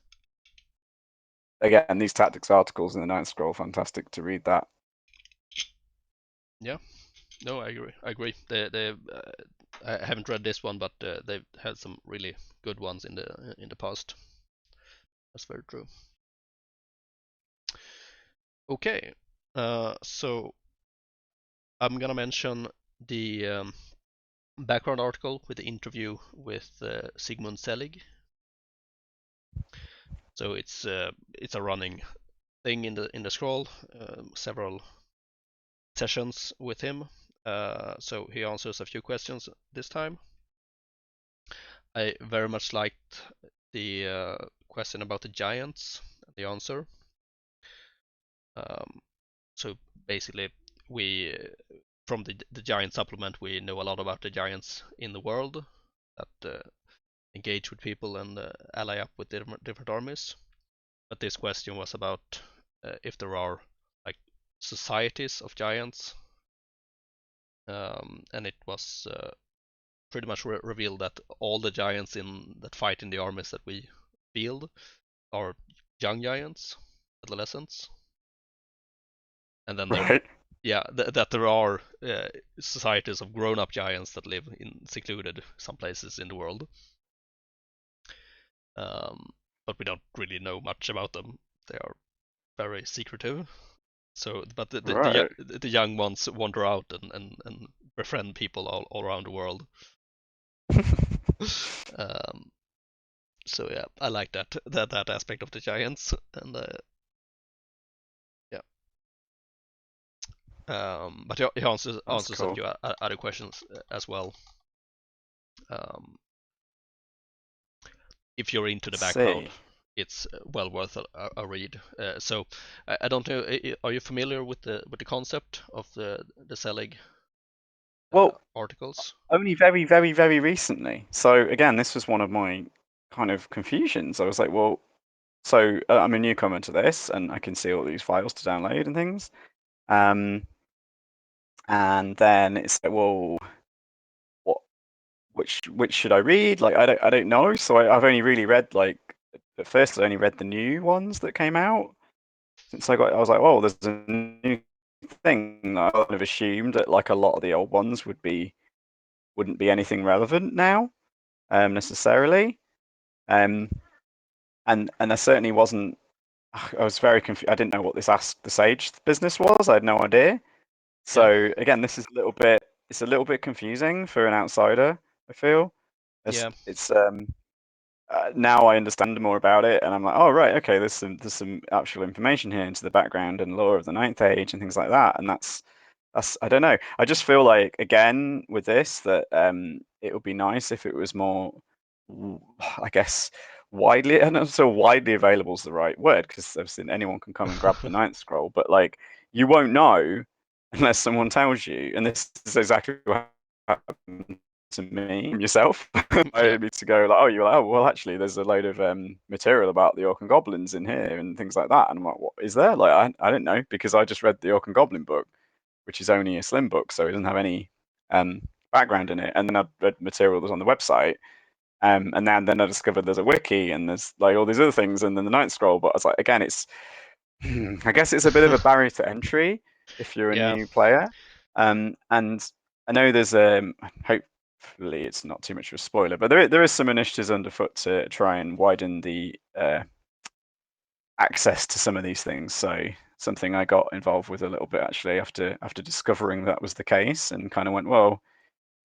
S2: again these tactics articles in the Ninth Scroll. Fantastic to read that.
S1: Yeah. No, I agree. I agree. I haven't read this one, but they've had some really good ones in the past. That's very true. Okay, so I'm gonna mention the background article with the interview with Sigmund Selig. So it's a running thing in the scroll, several sessions with him. So he answers a few questions this time. I very much liked the question about the giants, the answer. Um, so basically, we from the giant supplement we know a lot about the giants in the world that engage with people and ally up with different armies. But this question was about if there are like societies of giants, and it was pretty much revealed that all the giants in that fight in the armies that we field are young giants, adolescents, and then there,
S2: Right.
S1: yeah, that there are societies of grown-up giants that live in secluded some places in the world. But we don't really know much about them. They are very secretive. So, but
S2: Right.
S1: the young ones wander out and befriend people all around the world. um, so yeah, I like that aspect of the giants, and yeah. But he
S2: That's
S1: answers a
S2: cool.
S1: few other questions as well. Um, if you're into the
S2: Let's
S1: background,
S2: see.
S1: it's well worth a read. So I don't know. Are you familiar with the concept of the Selig
S2: Well,
S1: articles?
S2: only very, very, very recently. So again, this was one of my kind of confusions. I was like, well, so I'm a newcomer to this, and I can see all these files to download and things. Um, and then it's like, well, what, which should I read? Like, I don't know. So I've only really read like at first I only read the new ones that came out. Since I was like, oh, there's a new thing. I kind of assumed that like a lot of the old ones wouldn't be anything relevant now, necessarily. Um, and there certainly wasn't. I was very confused. I didn't know what this Ask the Sage business was. I had no idea.
S1: Yeah,
S2: So again, this is a little bit. It's a little bit confusing for an outsider. I feel
S1: yeah,
S2: it's now I understand more about it, and I'm like, oh right, okay. There's some actual information here into the background and lore of the Ninth Age and things like that, and that's I don't know. I just feel like again with this that it would be nice if it was more, I guess, widely, and not so widely available is the right word, because obviously anyone can come and grab the ninth scroll, but like you won't know unless someone tells you. And this is exactly what happened to me from yourself.
S1: Yeah,
S2: I need to go like, oh, you're like, oh, well, actually, there's a load of material about the Orc and Goblins in here and things like that. And I'm like, what is there? Like, I didn't know because I just read the Orc and Goblin book, which is only a slim book, so it doesn't have any background in it. And then I read material that was on the website. And then I discovered there's a wiki and there's like all these other things, and then the ninth scroll. But I was like, again, it's I guess it's a bit of a barrier to entry if you're a
S1: yeah,
S2: new player. And I know there's hopefully it's not too much of a spoiler, but there is some initiatives underfoot to try and widen the access to some of these things. So something I got involved with a little bit actually after discovering that was the case, and kind of went, well,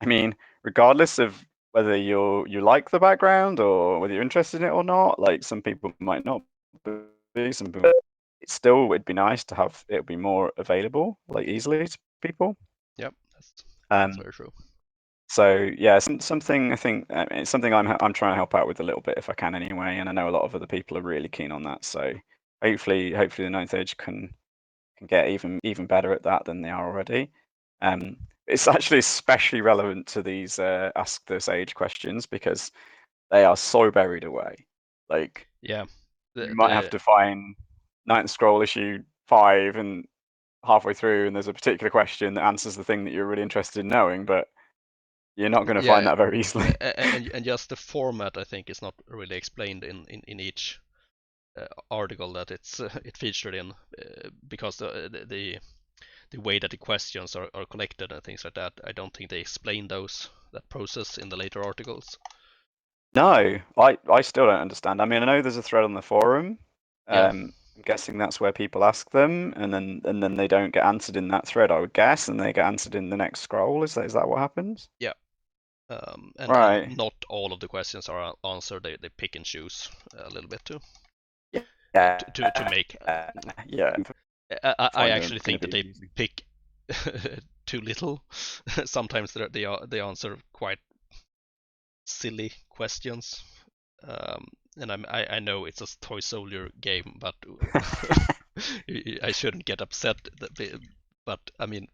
S2: I mean, regardless of whether you like the background or whether you're interested in it or not, like some people might not be, some people it still would be nice to have it be more available, like easily to people.
S1: yep. That's
S2: Um,
S1: very true.
S2: so yeah, something I think it's something I'm trying to help out with a little bit if I can anyway, and I know a lot of other people are really keen on that. So hopefully the Ninth Age can get even better at that than they are already. Um, it's actually especially relevant to these Ask the Sage questions because they are so buried away. Like
S1: Yeah,
S2: you might have
S1: the
S2: to find Ninth Scroll issue 5 and halfway through, and there's a particular question that answers the thing that you're really interested in knowing, but you're not going to find
S1: yeah,
S2: that very easily.
S1: and just the format I think is not really explained in each article that it featured in because the way that the questions are collected and things like that. I don't think they explain that process in the later articles.
S2: No, I still don't understand. I mean, I know there's a thread on the forum.
S1: Yeah,
S2: I'm guessing that's where people ask them, and then they don't get answered in that thread, I would guess, and they get answered in the next scroll. Is that what happens?
S1: yeah. And
S2: Right.
S1: not all of the questions are answered. They pick and choose a little bit too
S2: Yeah.
S1: to make.
S2: Yeah.
S1: I
S2: Find them
S1: actually
S2: going
S1: think
S2: to
S1: that
S2: be
S1: they
S2: amusing.
S1: pick too little. Sometimes they answer quite silly questions. Um, and I know it's a toy soldier game, but I shouldn't get upset. But I mean,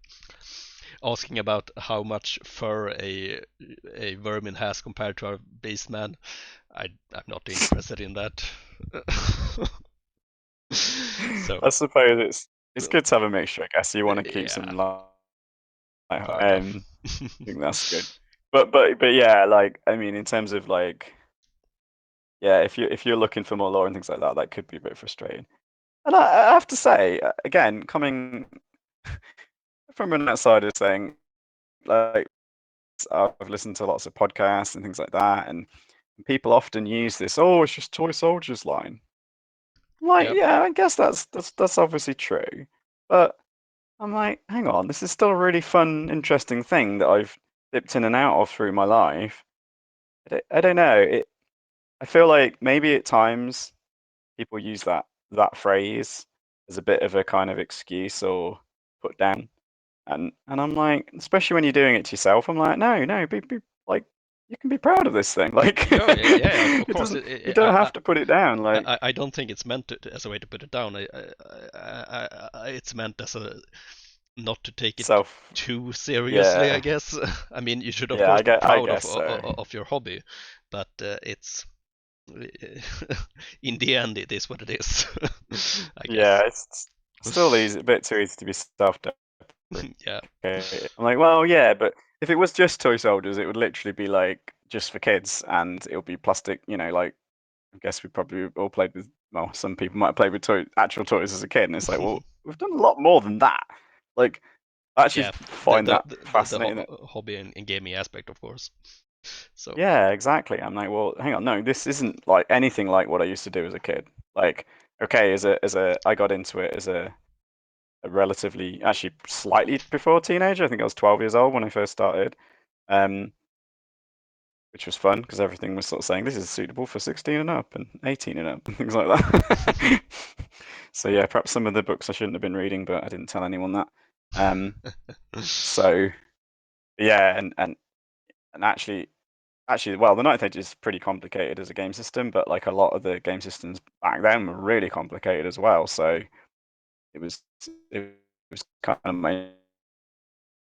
S1: asking about how much fur a vermin has compared to a beast man, I'm not interested in that. So
S2: I suppose it's good to have a mixture. I guess you want to keep
S1: yeah,
S2: some light.
S1: fair enough.
S2: I think that's good. But yeah, like I mean, in terms of like yeah, if you're looking for more lore and things like that, that could be a bit frustrating. And I have to say, again, coming from an outsider saying, like, I've listened to lots of podcasts and things like that, and people often use this, oh, it's just toy soldiers line. I'm like,
S1: Yep.
S2: yeah, I guess that's obviously true. But I'm like, hang on, this is still a really fun, interesting thing that I've dipped in and out of through my life. I don't know. I feel like maybe at times people use that phrase as a bit of a kind of excuse or put down. And I'm like, especially when you're doing it to yourself, I'm like, no, be like, you can be proud of this thing. Like,
S1: Yeah, yeah, of
S2: it
S1: course.
S2: doesn't, you don't have to put it down. Like,
S1: I don't think it's meant as a way to put it down. It's meant as a not to take it
S2: self,
S1: too seriously, I
S2: yeah,
S1: guess. I mean, you should of
S2: yeah,
S1: course be
S2: I
S1: proud
S2: guess so.
S1: of your hobby, but it's in the end it is what it is, I
S2: Yeah,
S1: guess.
S2: it's still easy, a bit too easy to be self-deprecating.
S1: Yeah,
S2: I'm like, well, yeah, but if it was just toy soldiers, it would literally be like just for kids, and it would be plastic. Like I guess we probably all played with. Well, some people might have played with actual toys as a kid, and it's like, well, we've done a lot more than that. Like, I actually
S1: yeah. The
S2: find
S1: the
S2: that
S1: the
S2: fascinating.
S1: hobby and gaming aspect, of course. So
S2: Yeah, exactly. I'm like, well, hang on, no, this isn't like anything like what I used to do as a kid. Like, okay, I got into it as a relatively, actually, slightly before teenager. I think I was 12 years old when I first started. Um, which was fun because everything was sort of saying this is suitable for 16 and up and 18 and up and things like that. So yeah, perhaps some of the books I shouldn't have been reading, but I didn't tell anyone that. Um, so yeah, and actually, actually, well, the Ninth Age is pretty complicated as a game system, but like a lot of the game systems back then were really complicated as well. So it was it was kind of my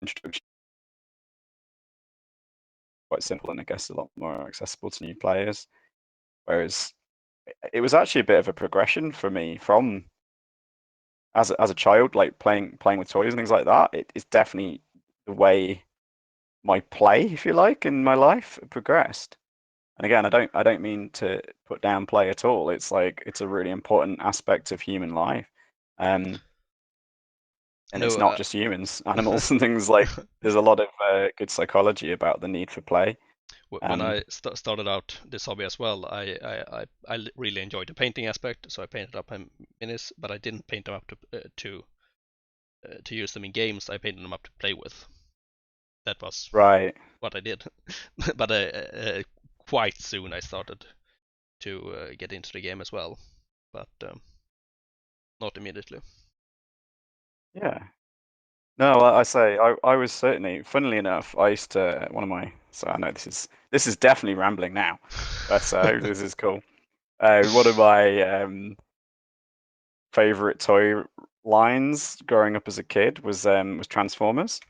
S2: introduction, quite simple and I guess a lot more accessible to new players. Whereas it was actually a bit of a progression for me from as a child, like playing with toys and things like that. It is definitely the way my play, if you like, in my life progressed. And again, I don't mean to put down play at all. It's like it's a really important aspect of human life. Um, and it's
S1: No,
S2: not just humans, animals and things like there's a lot of good psychology about the need for play.
S1: when
S2: Um,
S1: I started out this hobby as well, I really enjoyed the painting aspect, so I painted up my minis, but I didn't paint them up to use them in games. I painted them up to play with. That was
S2: right.
S1: what I did. But quite soon I started to get into the game as well, but not immediately.
S2: Yeah. No, I say I was certainly, funnily enough, I used to one of my so I know this is definitely rambling now, but I hope this is cool. One of my favorite toy lines growing up as a kid was Transformers,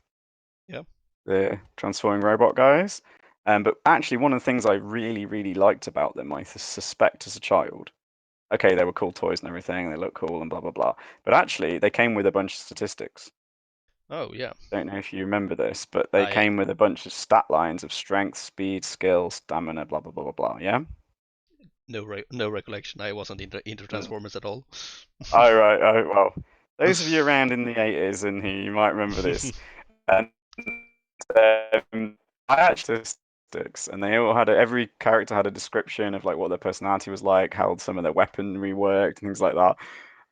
S1: Yeah.
S2: the transforming robot guys. But actually, one of the things I really, really liked about them, I suspect as a child, okay, they were cool toys and everything, they look cool and blah blah blah. But actually, they came with a bunch of statistics.
S1: Oh yeah.
S2: Don't know if you remember this, but they
S1: I
S2: came with a bunch of stat lines of strength, speed, skill, stamina, blah blah blah blah blah. Yeah.
S1: no recollection. I wasn't into Transformers at all.
S2: All right. Oh, well, those of you around in the 80s and who you might remember this, and I actually statistics, and they all had every character had a description of like what their personality was like, how some of their weaponry worked, things like that.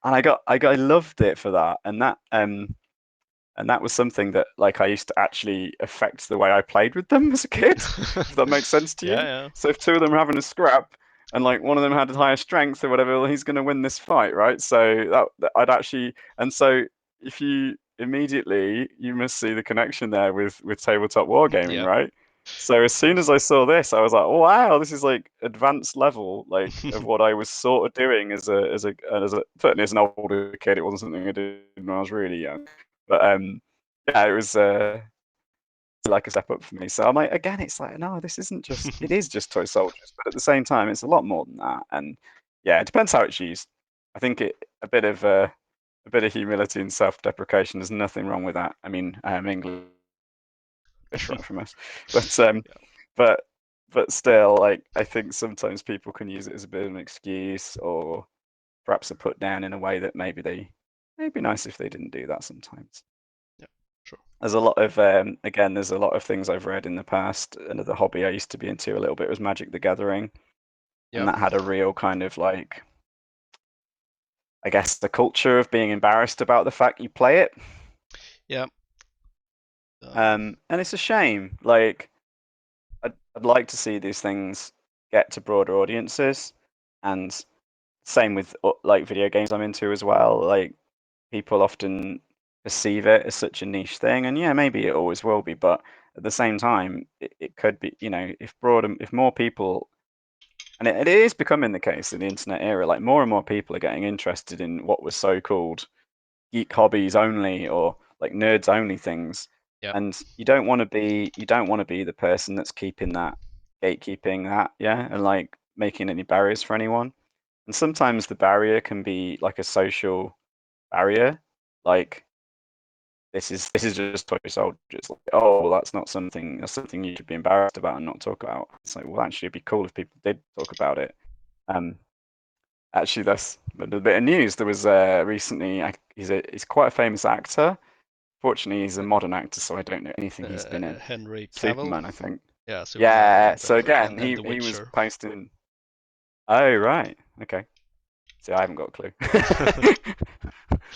S2: And I loved it for that, and that was something that like I used to actually affect the way I played with them as a kid, if that makes sense to
S1: Yeah,
S2: you.
S1: yeah.
S2: So if two of them are having a scrap and like one of them had higher strength or whatever, well, he's going to win this fight, right? So I'd actually, and so if you immediately you must see the connection there with tabletop wargaming,
S1: Yeah.
S2: right? So as soon as I saw this, I was like, oh, wow, this is like advanced level like of what I was sort of doing as a certainly as an older kid. It wasn't something I did when I was really young, but yeah, it was like a step up for me. So I'm like, again, it's like, no, this isn't just. It is just toy soldiers, but at the same time, it's a lot more than that. And yeah, it depends how it's used. I think a bit of humility and self-deprecation. There's nothing wrong with that. I mean, English right from us, but
S1: Yeah.
S2: but but still, like I think sometimes people can use it as a bit of an excuse or perhaps a put down in a way that maybe be nice if they didn't do that sometimes.
S1: Yeah. Sure.
S2: There's a lot of again, there's a lot of things I've read in the past. Another hobby I used to be into a little bit was Magic the Gathering, and
S1: Yeah.
S2: that had a real kind of like, I guess, the culture of being embarrassed about the fact you play it.
S1: Yeah. Um,
S2: And it's a shame. Like, I'd like to see these things get to broader audiences, and same with like video games I'm into as well. Like, people often perceive it as such a niche thing, and yeah, maybe it always will be, but at the same time, it could be, if more people, and it is becoming the case in the internet era, like more and more people are getting interested in what was so-called geek hobbies only or like nerds only things,
S1: yeah.
S2: and you don't want to be the person that's keeping that gatekeeping that, yeah, and like making any barriers for anyone. And sometimes the barrier can be like a social barrier, like this is just toy soldiers. Like, oh, well, that's something you should be embarrassed about and not talk about. It's like, well, actually, it'd be cool if people did talk about it. Um, actually, that's a bit of news. There was recently, he's quite a famous actor. Fortunately, he's a modern actor, so I don't know anything he's been in.
S1: Henry Cavill.
S2: Superman, I think.
S1: Yeah, Superman
S2: Yeah.
S1: and
S2: So again,
S1: and The
S2: he was
S1: Witcher.
S2: posting. Oh, right. Okay. See, I haven't got a clue.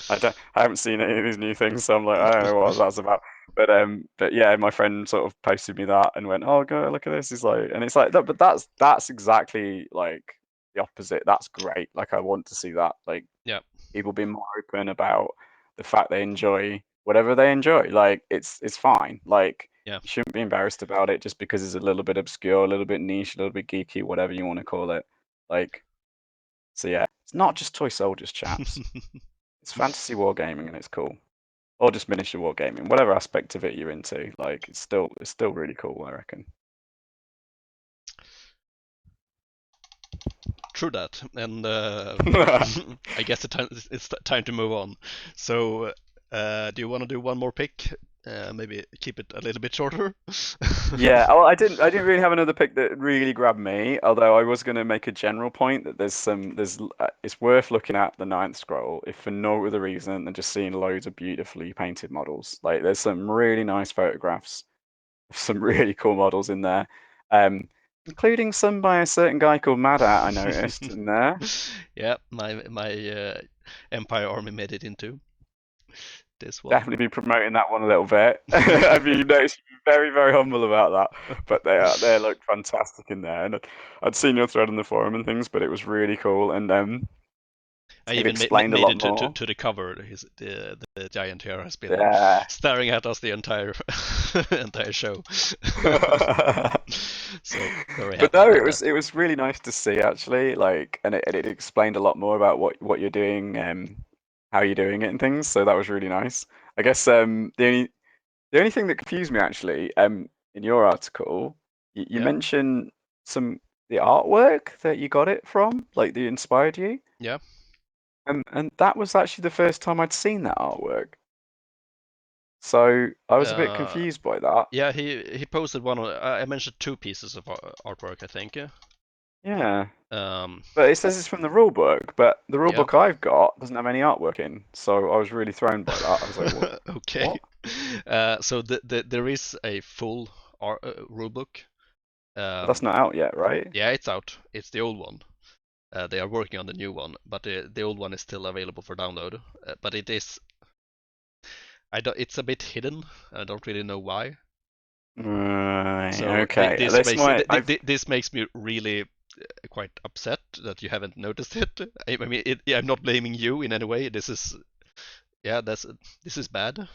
S2: I haven't seen any of these new things, so I'm like, I don't know what that's about. But yeah, my friend sort of posted me that and went, "Oh, go look at this." He's like, and it's like that, but that's exactly like the opposite. That's great. Like I want to see that. Like
S1: Yeah.
S2: people being more open about the fact they enjoy whatever they enjoy. Like it's fine. Like
S1: Yeah.
S2: You shouldn't be embarrassed about it just because it's a little bit obscure, a little bit niche, a little bit geeky, whatever you want to call it. Like, so yeah, it's not just toy soldiers, chaps. It's fantasy wargaming and it's cool. Or just miniature wargaming, whatever aspect of it you're into. Like, it's still really cool, I reckon.
S1: True that, and I guess it's time to move on. So, do you want to do one more pick? Maybe keep it a little bit shorter.
S2: Yeah, well, I didn't really have another pick that really grabbed me. Although I was going to make a general point that it's worth looking at the Ninth Scroll if for no other reason than just seeing loads of beautifully painted models. Like there's some really nice photographs of some really cool models in there, including some by a certain guy called Mad At I noticed in there.
S1: Yeah, my Empire army made it into this one.
S2: Definitely be promoting that one a little bit. I mean, you notice you're very, very humble about that, but they look fantastic in there. And I'd seen your thread on the forum and things, but it was really cool, and
S1: I
S2: it
S1: even
S2: explained a
S1: made
S2: lot
S1: it
S2: more.
S1: to the cover. The giant here has been
S2: Yeah.
S1: staring at us the entire entire show. So very
S2: But
S1: happy
S2: no,
S1: about
S2: it
S1: that.
S2: was really nice to see actually, like, and it explained a lot more about what you're doing, how you're doing it and things. So that was really nice. I guess the only thing that confused me actually, in your article, you
S1: Yeah,
S2: mentioned some the artwork that you got it from, like that inspired you,
S1: yeah.
S2: and that was actually the first time I'd seen that artwork. So I was a bit
S1: Uh,
S2: confused by that.
S1: yeah, he posted one. I mentioned two pieces of artwork, I think.
S2: Yeah,
S1: Um,
S2: but it says it's from the rule book, but the rule
S1: yeah.
S2: book I've got doesn't have any artwork in, so I was really thrown by that. I was like, what?
S1: Okay.
S2: What?
S1: So there is a full rulebook.
S2: But that's
S1: Um,
S2: not out yet, right?
S1: yeah, it's out. It's the old one. They are working on the new one, but the old one is still available for download. But it is, I don't. It's a bit hidden. I don't really know why.
S2: Right,
S1: So
S2: okay. This might I've
S1: this makes me really quite upset that you haven't noticed it. I mean, I'm not blaming you in any way. This is yeah, this is bad.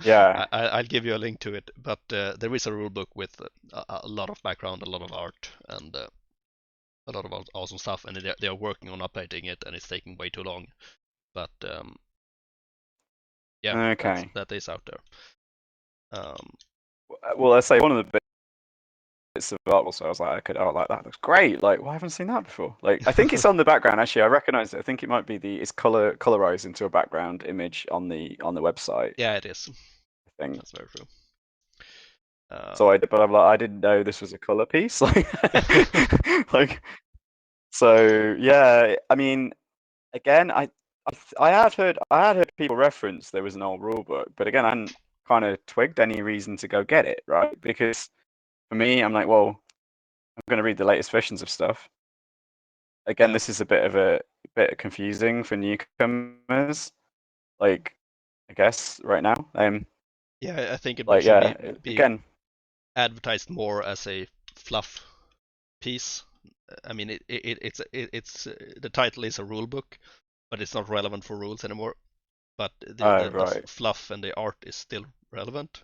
S2: yeah.
S1: I'll give you a link to it, but there is a rule book with a lot of background, a lot of art, and a lot of awesome stuff. And they are working on updating it, and it's taking way too long. But yeah,
S2: Okay.
S1: that is out there. Um,
S2: Well, I say one of the bits of art also, I was like, oh, like that looks great. Like, well, I haven't seen that before. Like, I think it's on the background. Actually, I recognize it. I think it might be it's colorized into a background image on the website.
S1: yeah, it is.
S2: I think.
S1: That's very true.
S2: So
S1: Um,
S2: but I'm like, I didn't know this was a color piece. Like, so yeah. I mean, again, I had heard people reference there was an old rule book, but again, I hadn't kind of twigged any reason to go get it, right? Because for me, I'm like, well, I'm going to read the latest versions of stuff. Again,
S1: yeah,
S2: this is a bit confusing for newcomers. Like, I guess right now,
S1: yeah. I think it
S2: like
S1: should
S2: yeah,
S1: be
S2: again,
S1: advertised more as a fluff piece. I mean, it's the title is a rule book, but it's not relevant for rules anymore. But
S2: oh
S1: the
S2: right,
S1: fluff and the art is still relevant.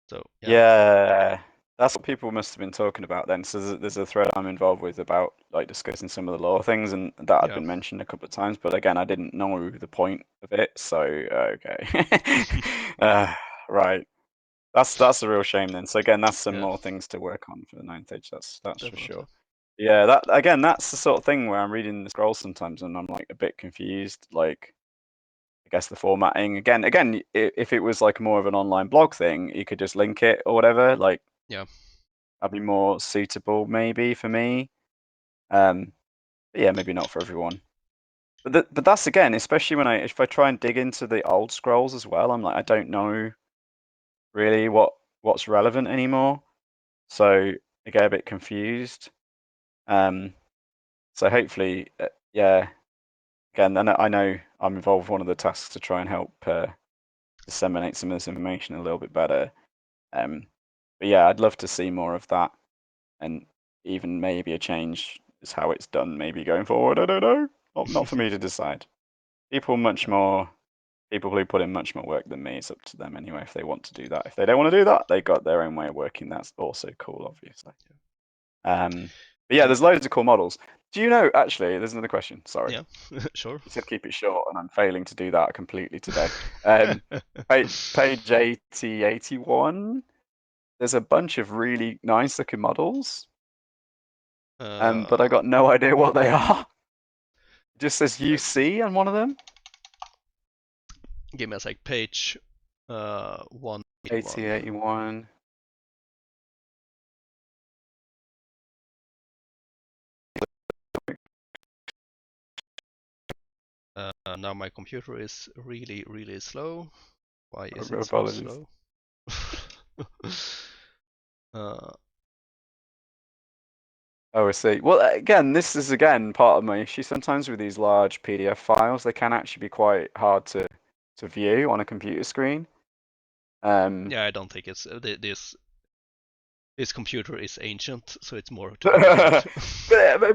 S1: So yeah,
S2: yeah, that's what people must have been talking about then. So there's a thread I'm involved with about like discussing some of the lore things, and that had
S1: yeah,
S2: been mentioned a couple of times. But again, I didn't know the point of it, so okay, uh, right. That's a real shame then. So again, that's some
S1: yeah,
S2: more things to work on for the ninth age. That's for
S1: definitely.
S2: sure. Yeah, that again, that's the sort of thing where I'm reading the scroll sometimes and I'm like a bit confused. Like, I guess the formatting again, if it was like more of an online blog thing, you could just link it or whatever. Like,
S1: Yeah,
S2: that'd be more suitable maybe for me. Um, but yeah, maybe not for everyone. But that's again, especially if I try and dig into the old scrolls as well, I'm like I don't know really what's relevant anymore. So I get a bit confused. Um, so hopefully, yeah. Again, I know I'm involved with one of the tasks to try and help disseminate some of this information a little bit better. Um, but yeah, I'd love to see more of that, and even maybe a change is how it's done. Maybe going forward, I don't know. Not for me to decide. People much
S1: yeah,
S2: more people who put in much more work than me, it's up to them anyway if they want to do that. If they don't want to do that, they got their own way of working. That's also cool, obviously. But yeah, there's loads of cool models. Do you know, actually, there's another question. Sorry.
S1: Yeah, sure.
S2: You said keep it short, and I'm failing to do that completely today. Page 81, there's a bunch of really nice looking models, but I got no idea what they are. It just says UC on one of them.
S1: Give me a sec. Page 181.
S2: 8081.
S1: Now my computer is really, really slow. Why is it so
S2: Apologies.
S1: slow? uh,
S2: Oh, I see. Well, again, this is again part of my issue. Sometimes with these large PDF files, they can actually be quite hard to view on a computer screen.
S1: yeah, I don't think it's this computer is ancient, so it's more to do with that.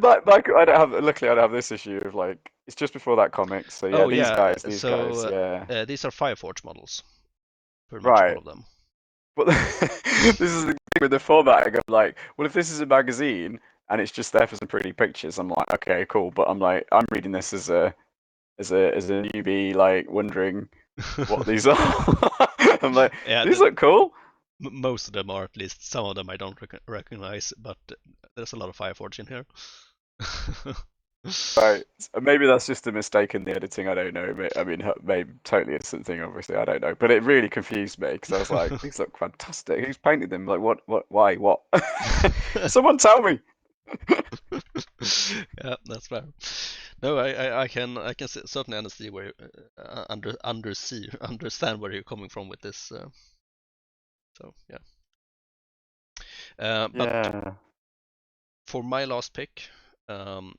S2: but I don't have. Luckily, I don't have this issue of like it's just before that comic. So yeah,
S1: Oh
S2: these
S1: yeah,
S2: guys,
S1: so
S2: yeah,
S1: these are Fireforge models, pretty much all
S2: right.
S1: of them.
S2: But this is the thing with the formatting of like, well, if this is a magazine and it's just there for some pretty pictures, I'm like, okay, cool. But I'm like, I'm reading this as a newbie, like wondering what these are. I'm like,
S1: Yeah,
S2: these look cool.
S1: most of them are, at least some of them I don't recognize, but there's a lot of Fireforge in here.
S2: Right. Maybe that's just a mistake in the editing. I don't know. I mean, maybe totally innocent thing, obviously. I don't know. But it really confused me because I was like, these look fantastic. Who's painted them? Like, why, what? Someone tell me.
S1: Yeah, that's fair. No, I can certainly understand where understand where you're coming from with this. So yeah. But
S2: Yeah.
S1: for my last pick, um,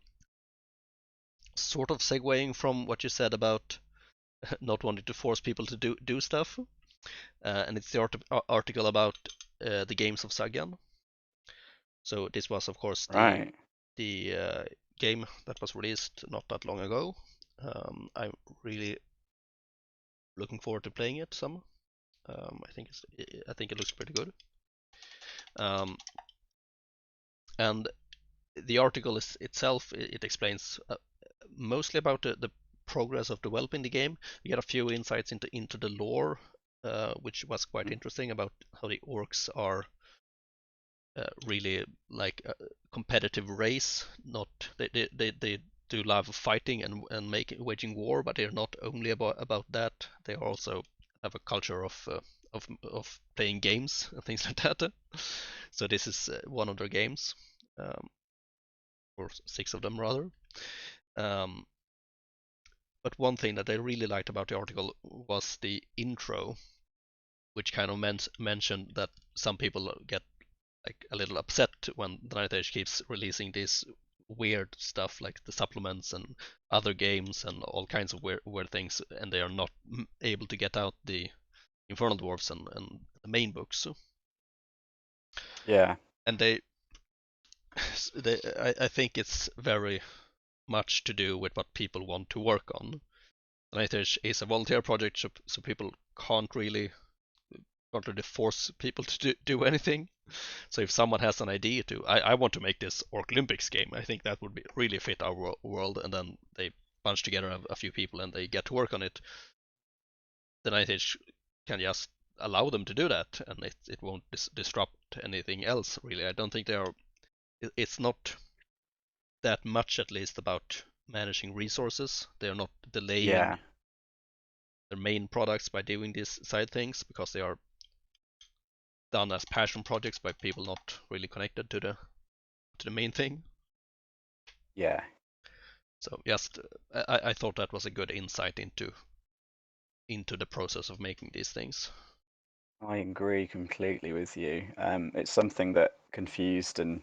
S1: sort of segueing from what you said about not wanting to force people to do stuff, and it's the article about the games of Sagan. So this was, of course,
S2: Right.
S1: the game that was released not that long ago. I'm really looking forward to playing it some. I think it looks pretty good. And the article itself, it explains mostly about the progress of developing the game. We get a few insights into the lore, which was quite interesting about how the orcs are really like a competitive race. Not they do love fighting and waging war, but they're not only about that. They also have a culture of playing games and things like that. So this is one of their games, or 6 of them rather. Um, but one thing that I really liked about the article was the intro, which kind of mentioned that some people get like a little upset when the Night Age keeps releasing this weird stuff like the supplements and other games and all kinds of weird things, and they are not able to get out the Infernal Dwarfs and the main books.
S2: Yeah.
S1: And I think it's very much to do with what people want to work on. The Night Age is a volunteer project, so people can't really force people to do anything. So if someone has an idea I want to make this Orc Olympics game, I think that would be really fit our world, and then they bunch together a few people and they get to work on it. The Night Age can just allow them to do that, and it won't disrupt anything else really. I don't think they are. It's not that much, at least, about managing resources. They are not delaying
S2: Yeah.
S1: their main products by doing these side things because they are done as passion projects by people not really connected to the main thing.
S2: Yeah.
S1: So just I thought that was a good insight into the process of making these things.
S2: I agree completely with you. It's something that confused and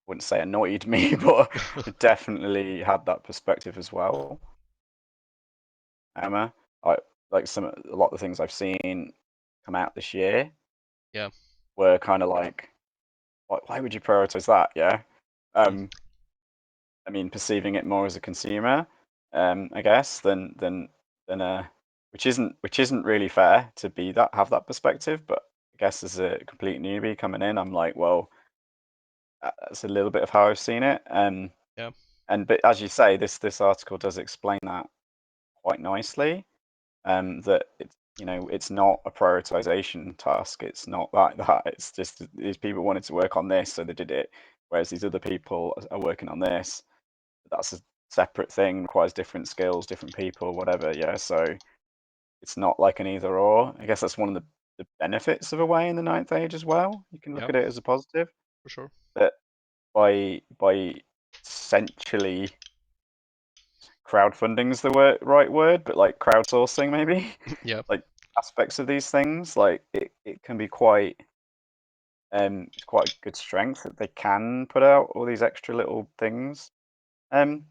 S2: wouldn't say annoyed me, but it definitely had that perspective as well. Emma, I like a lot of the things I've seen come out this year
S1: Yeah.
S2: were kind of like, why would you prioritize that? Yeah.
S1: Mm.
S2: I mean, perceiving it more as a consumer, I guess, than a which isn't really fair to be that have that perspective. But I guess as a complete newbie coming in, I'm like, well, that's a little bit of how I've seen it.
S1: Yeah.
S2: But as you say, this article does explain that quite nicely. That it's not a prioritization task. It's not like that. It's just these people wanted to work on this, so they did it. Whereas these other people are working on this. That's a separate thing, requires different skills, different people, whatever. Yeah, so it's not like an either or. I guess that's one of the benefits of Away in the Ninth Age as well. You can look
S1: Yeah.
S2: at it as a positive.
S1: For sure.
S2: That by essentially crowdfunding is the right word, but like crowdsourcing maybe,
S1: Yeah.
S2: like aspects of these things, like it can be quite it's quite a good strength that they can put out all these extra little things. Um,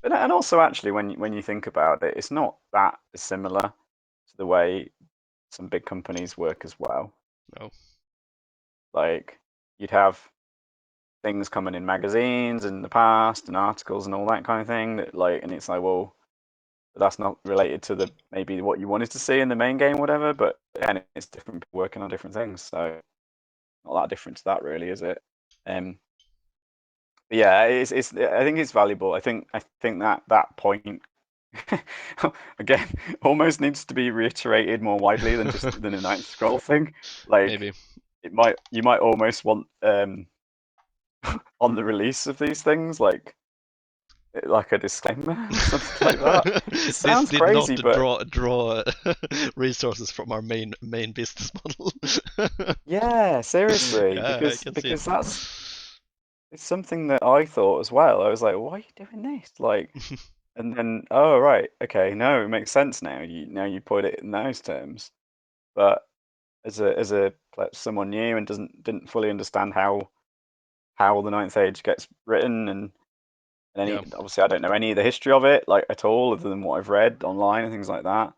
S2: and also actually when you think about it, it's not that dissimilar to the way some big companies work as well.
S1: No.
S2: Like you'd have things coming in magazines in the past and articles and all that kind of thing that like, and it's like, well, that's not related to the maybe what you wanted to see in the main game, or whatever. But again, it's different people working on different things, so not that different to that, really, is it? But yeah, it's I think it's valuable. I think that point again almost needs to be reiterated more widely than just than a ninth scroll thing. Like
S1: Maybe.
S2: you might almost want on the release of these things like a disclaimer or something like that. It
S1: This
S2: sounds
S1: did not
S2: crazy, but
S1: draw resources from our main business model.
S2: yeah, seriously,
S1: Yeah, I can see it.
S2: because it's something that I thought as well. I was like, why are you doing this? Like, and then oh right, okay, no, it makes sense now. You put it in those terms. But as a like, someone new and didn't fully understand how the Ninth Age gets written and any
S1: Yeah.
S2: obviously I don't know any of the history of it like at all other than what I've read online and things like that.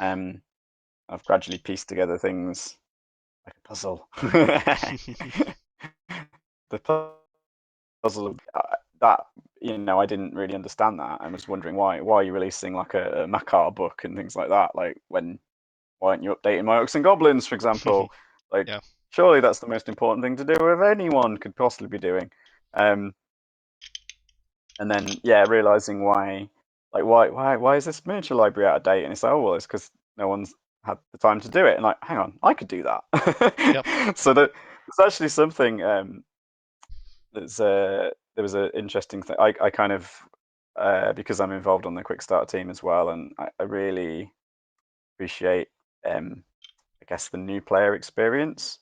S2: Um, I've gradually pieced together things like a puzzle. The puzzle that I didn't really understand that. I was wondering why are you releasing like a Makar book and things like that? Like when why aren't you updating my Orcs and Goblins, for example? Like
S1: Yeah.
S2: surely that's the most important thing to do if anyone could possibly be doing. Um, and then yeah, realizing why is this miniature library out of date? And it's like, oh well, it's because no one's had the time to do it. And like, hang on, I could do
S1: Yep.
S2: that. So that there's actually something that's there was an interesting thing. I kind of because I'm involved on the Quick Start team as well, and I really appreciate I guess the new player experience.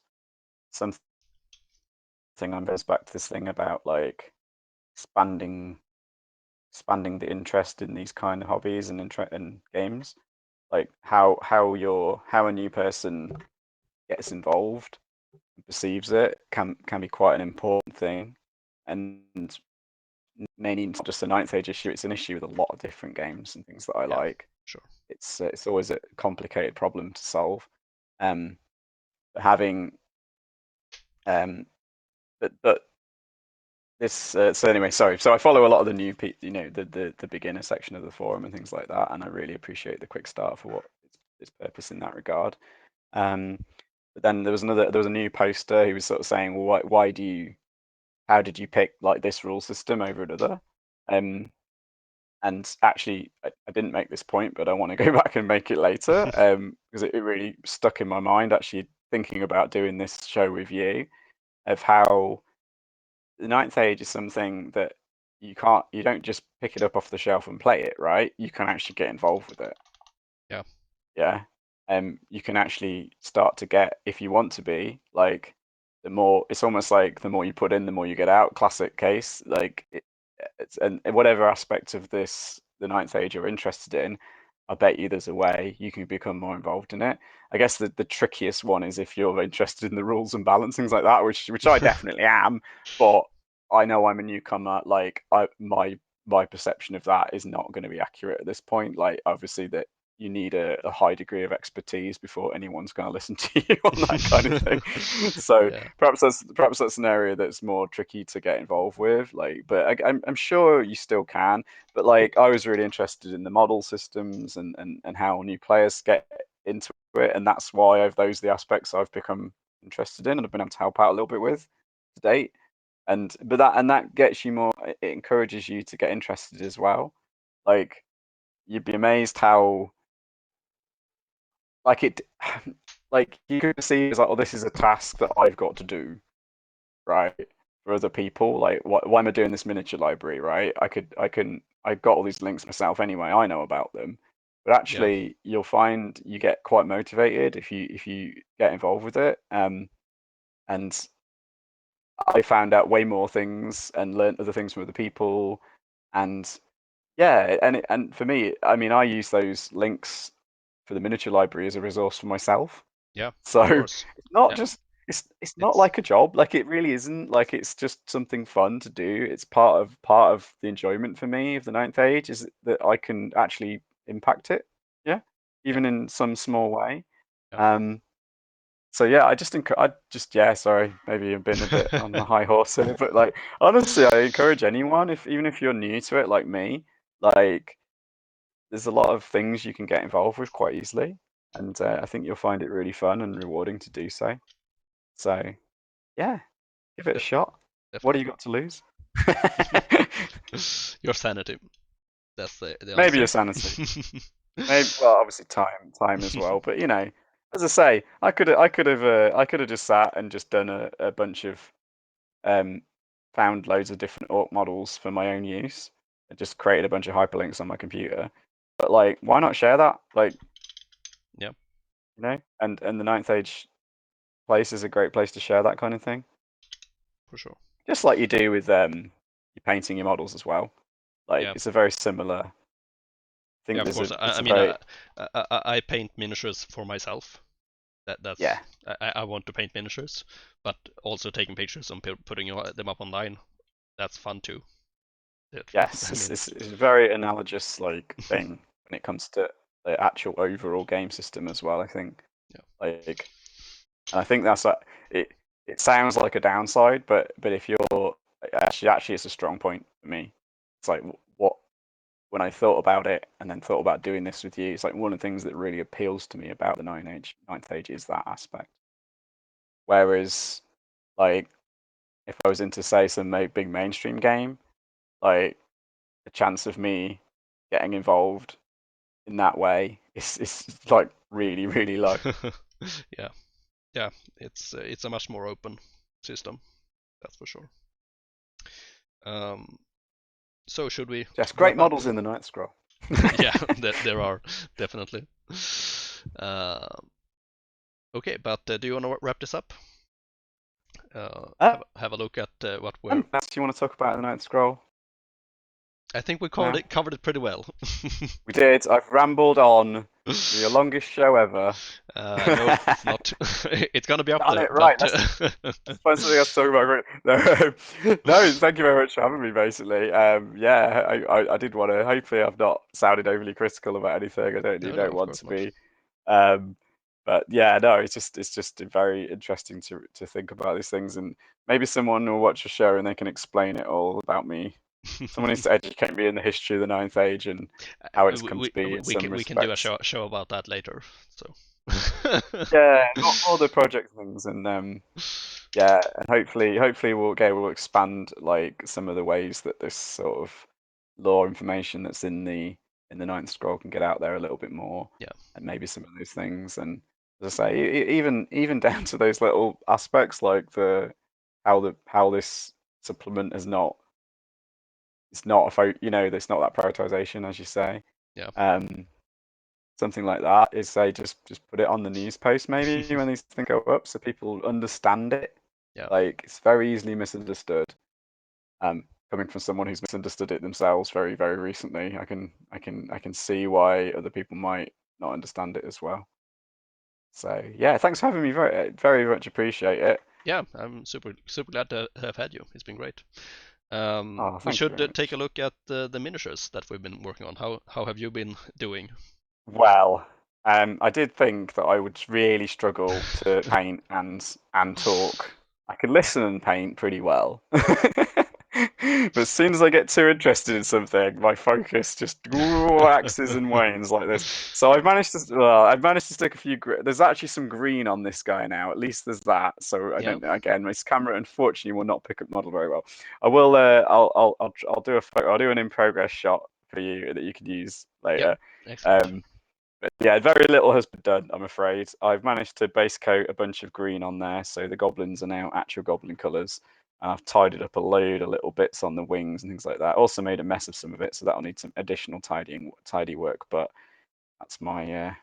S2: Something goes back to this thing about like expanding expanding the interest in these kind of hobbies and in games. Like how a new person gets involved and perceives it can be quite an important thing. And mainly not just a ninth age issue, it's an issue with a lot of different games and things that I
S1: Yeah.
S2: like.
S1: Sure.
S2: It's always a complicated problem to solve. Um, having but this so anyway, sorry. So I follow a lot of the new the beginner section of the forum and things like that, and I really appreciate the quick start for what its purpose in that regard. Um, but then there was a new poster who was sort of saying, well, why do you how did you pick like this rule system over another? Um, and actually, I didn't make this point, but I want to go back and make it later because it really stuck in my mind. Actually, thinking about doing this show with you of how the ninth age is something that you don't just pick it up off the shelf and play it, right? You can actually get involved with it.
S1: Yeah.
S2: Yeah. You can actually start to get, if you want to be, like the more it's almost like the more you put in, the more you get out. Classic case. It's and whatever aspect of the ninth age you're interested in, I bet you there's a way you can become more involved in it. I guess the trickiest one is if you're interested in the rules and balance, things like that, which I definitely am, but I know I'm a newcomer. Like my perception of that is not going to be accurate at this point. Like obviously that you need a high degree of expertise before anyone's going to listen to you on that kind of thing. So
S1: Yeah,
S2: perhaps that's an area that's more tricky to get involved with. Like, but I'm sure you still can. But like, I was really interested in the model systems and how new players get into it, and that's why those are the aspects I've become interested in and I've been able to help out a little bit with to date. And that gets you more. It encourages you to get interested as well. Like, you'd be amazed how like it like you could see as like, oh, this is a task that I've got to do, right? For other people, like why am I doing this miniature library, right? I've got all these links myself anyway. I know about them, but
S1: yeah,
S2: actually, you'll find you get quite motivated if you get involved with it. And I found out way more things and learned other things from other people, and yeah, and for me, I mean, I use those links for the miniature library as a resource for myself.
S1: yeah,
S2: So
S1: of course.
S2: it's not
S1: Yeah,
S2: just it's not
S1: it's
S2: like a job. Like, it really isn't. Like, it's just something fun to do. It's part of the enjoyment for me of the ninth age is that I can actually impact it. Yeah,
S1: yeah,
S2: even in some small way.
S1: yeah.
S2: Um, so yeah, I just yeah, sorry, maybe I've been a bit on the high horse here, but like, honestly, I encourage anyone, if even if you're new to it like me, like, there's a lot of things you can get involved with quite easily, and I think you'll find it really fun and rewarding to do so. So yeah, give it a
S1: De-
S2: shot. What do you
S1: Definitely.
S2: got to lose?
S1: Your sanity. That's the
S2: Maybe your
S1: answer.
S2: sanity. Maybe, well, obviously time as well. But as I say, I could have just sat and just done a bunch of um, found loads of different orc models for my own use, and just created a bunch of hyperlinks on my computer. But like, why not share that? Like,
S1: Yeah,
S2: and the ninth age place is a great place to share that kind of thing.
S1: for sure.
S2: Just like you do with your painting your models as well. Like,
S1: Yeah,
S2: it's a very similar. I
S1: yeah,
S2: think
S1: of
S2: there's
S1: course.
S2: a
S1: I,
S2: it's
S1: I
S2: a
S1: mean,
S2: very
S1: I paint miniatures for myself.
S2: yeah,
S1: I want to paint miniatures, but also taking pictures and putting them up online. That's fun too.
S2: yes,
S1: I mean,
S2: it's a very analogous like thing when it comes to the actual overall game system as well. I think
S1: yeah,
S2: like, and I think that's like it. It sounds like a downside, but if you're actually it's a strong point for me. It's like what when I thought about it and then thought about doing this with you, it's like one of the things that really appeals to me about the ninth age is that aspect. Whereas, like, if I was into, say, some big mainstream game, like, the chance of me getting involved in that way is like really, really low.
S1: yeah, yeah. It's a much more open system. That's for sure. Um, so should we
S2: Just great
S1: wrap up?
S2: models in the Night Scroll.
S1: Yeah, there are definitely. Uh, okay, but do you want to wrap this up?
S2: um,
S1: Have a look at what we're.
S2: do you want to talk about the Night Scroll
S1: I think we
S2: now?
S1: covered it pretty well.
S2: We did. I've rambled on. Your longest show ever.
S1: No, it's not. It's gonna be up
S2: Darn
S1: there,
S2: it!
S1: but
S2: Right. Let's find something else to talk about. No, no, thank you very much for having me. Basically, yeah, I did want to. Hopefully, I've not sounded overly critical about anything. I
S1: no, no,
S2: don't
S1: of
S2: want
S1: course
S2: to
S1: not.
S2: be. Um, but yeah, no, it's just very interesting to think about these things, and maybe someone will watch a show and they can explain it all about me. Someone needs to educate me in the history of the Ninth Age and how it's come to be in some
S1: We can do a
S2: respects.
S1: show about that later. So.
S2: Yeah, and all the project things, and yeah, and hopefully we'll expand like some of the ways that this sort of lore information that's in the Ninth Scroll can get out there a little bit more,
S1: Yeah,
S2: and maybe some of those things. And as I say, even down to those little aspects like how this supplement is not it's not a it's not that prioritization, as you say.
S1: yeah,
S2: Um, Something like that is, say, just put it on the news post maybe when these things go up so people understand it.
S1: yeah,
S2: Like, it's very easily misunderstood. Coming from someone who's misunderstood it themselves very, very recently, I can see why other people might not understand it as well. So yeah, thanks for having me. Very, very much appreciate it.
S1: yeah. I'm super glad to have had you. It's been great.
S2: Oh,
S1: We
S2: thank you
S1: should
S2: very
S1: take a
S2: much.
S1: look at the miniatures that we've been working on. How have you been doing?
S2: Well, I did think that I would really struggle to paint and talk. I can listen and paint pretty well. But as soon as I get too interested in something, my focus just waxes and wanes like this. So I've managed to stick a few. There's actually some green on this guy now. At least there's that. So I
S1: Yeah,
S2: don't. Again, this camera unfortunately will not pick up model very well. I will. I'll do I'll do an in progress shot for you that you can use
S1: yep,
S2: later.
S1: excellent.
S2: Um, but yeah, very little has been done, I'm afraid. I've managed to base coat a bunch of green on there, so the goblins are now actual goblin colours. And I've tidied up a load of little bits on the wings and things like that. Also made a mess of some of it, so that'll need some additional tidy work. But that's my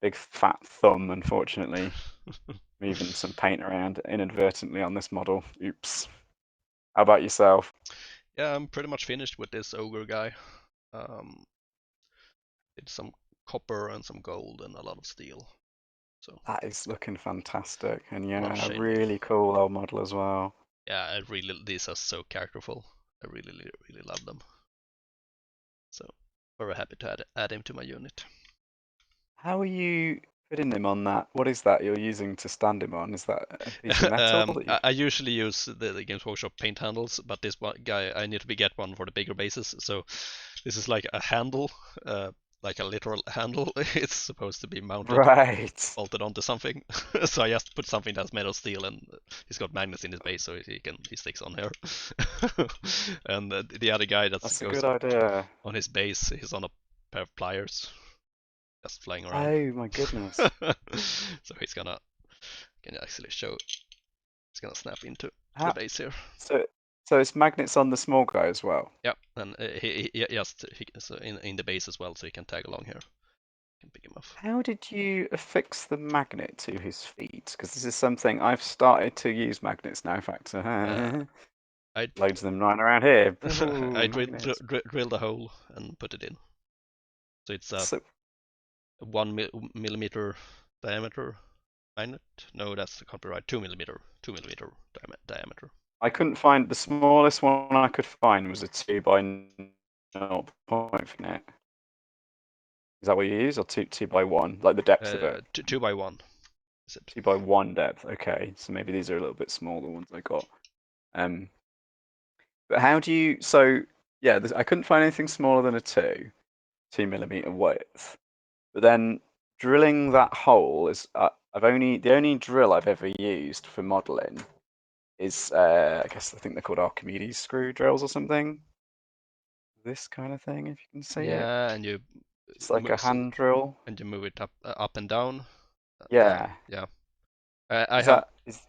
S2: big fat thumb, unfortunately, moving some paint around inadvertently on this model. Oops. How about yourself?
S1: Yeah, I'm pretty much finished with this ogre guy. Um, did some copper and some gold and a lot of steel. So
S2: That is looking fantastic, and
S1: a lot of
S2: yeah, a
S1: shading.
S2: really cool old model as well.
S1: Yeah, I really these are so characterful. I really love them. So very happy to add him to my unit.
S2: How are you putting him on that? What is that you're using to stand him on? Is that a piece of metal that you've...
S1: I usually use the Games Workshop paint handles, but this one guy I need to get one for the bigger bases. So this is like a handle, like a literal handle. It's supposed to be mounted,
S2: Right.
S1: bolted onto something. So I just put something that's made of steel, and he's got magnets in his base, so he sticks on here. And the other guy that
S2: That's a
S1: goes
S2: good idea.
S1: on his base, he's on a pair of pliers, just flying around.
S2: Oh my goodness.
S1: So he's gonna can actually show. It's gonna snap into the
S2: How...
S1: base here.
S2: So, so it's magnets on the small guy as well.
S1: Yeah, and so in the base as well, so he can tag along here. Can pick him up.
S2: How did you affix the magnet to his feet? Because this is something I've started to use magnets now. In fact,
S1: Uh, I
S2: loads of them lying around here.
S1: I
S2: Ooh, magnets.
S1: drilled a hole and put it in. So it's a
S2: So
S1: 1 millimeter diameter magnet. No, that's can't be right. 2 millimeter diameter.
S2: I couldn't find the smallest one I could find was a 2 by 0.5 net. Is that what you use, or two by one, like the depth of it?
S1: 2 by 1. Is it?
S2: 2 by 1 depth. Okay, so maybe these are a little bit smaller ones I got. Um, but how do you? So yeah, I couldn't find anything smaller than a 2 millimeter width. But then drilling that hole is the only drill I've ever used for modeling is I guess I think they're called Archimedes screw drills or something. This kind of thing, if you can see it.
S1: Yeah, and
S2: It's like a hand drill.
S1: you move it up and down.
S2: Yeah.
S1: Yeah, I
S2: Is
S1: have.
S2: that is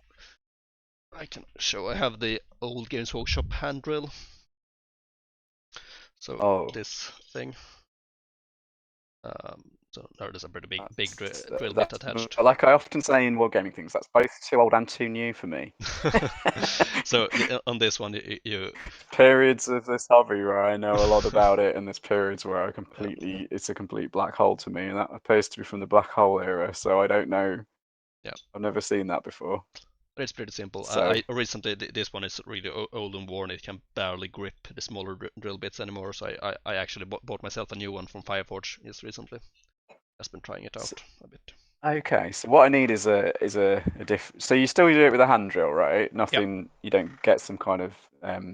S1: I can show. I have the old Games Workshop hand drill. So
S2: oh
S1: this thing. So there's a pretty big
S2: that's
S1: drill bit
S2: that's
S1: attached.
S2: like I often say in wargaming things, that's both too old and too new for me.
S1: So on this one, you
S2: Periods of this hobby where I know a lot about it, and there's periods where
S1: yeah,
S2: it's a complete black hole to me, and that appears to be from the black hole era. So I don't know.
S1: yeah.
S2: I've never seen that before.
S1: But it's pretty simple.
S2: So
S1: I recently this one is really old and worn. It can barely grip the smaller drill bits anymore. So I actually bought myself a new one from Fireforge just recently. Just been trying it out a bit.
S2: okay, so what I need is a diff. So you still do it with a hand drill, right?
S1: Yep.
S2: Nothing. You don't get some kind of Now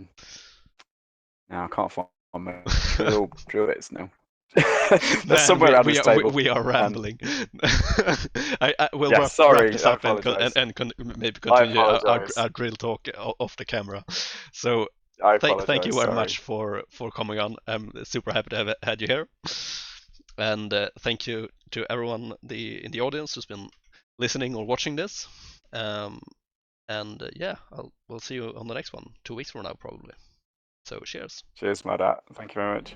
S2: I can't find my drill bits now. They're
S1: Man,
S2: somewhere around
S1: we
S2: this
S1: are
S2: table.
S1: we are
S2: And
S1: rambling. I will
S2: yeah,
S1: wrap
S2: sorry,
S1: this
S2: I
S1: up
S2: apologise.
S1: and maybe
S2: I
S1: continue
S2: apologise.
S1: our drill talk off the camera. So
S2: I
S1: thank you
S2: apologise.
S1: very
S2: Sorry.
S1: much for coming on. I'm super happy to have had you here, and thank you to everyone in the audience who's been listening or watching this. Um, and yeah, we'll see you on the next one 2 weeks from now probably. So cheers.
S2: Cheers, my dad. Thank you very much.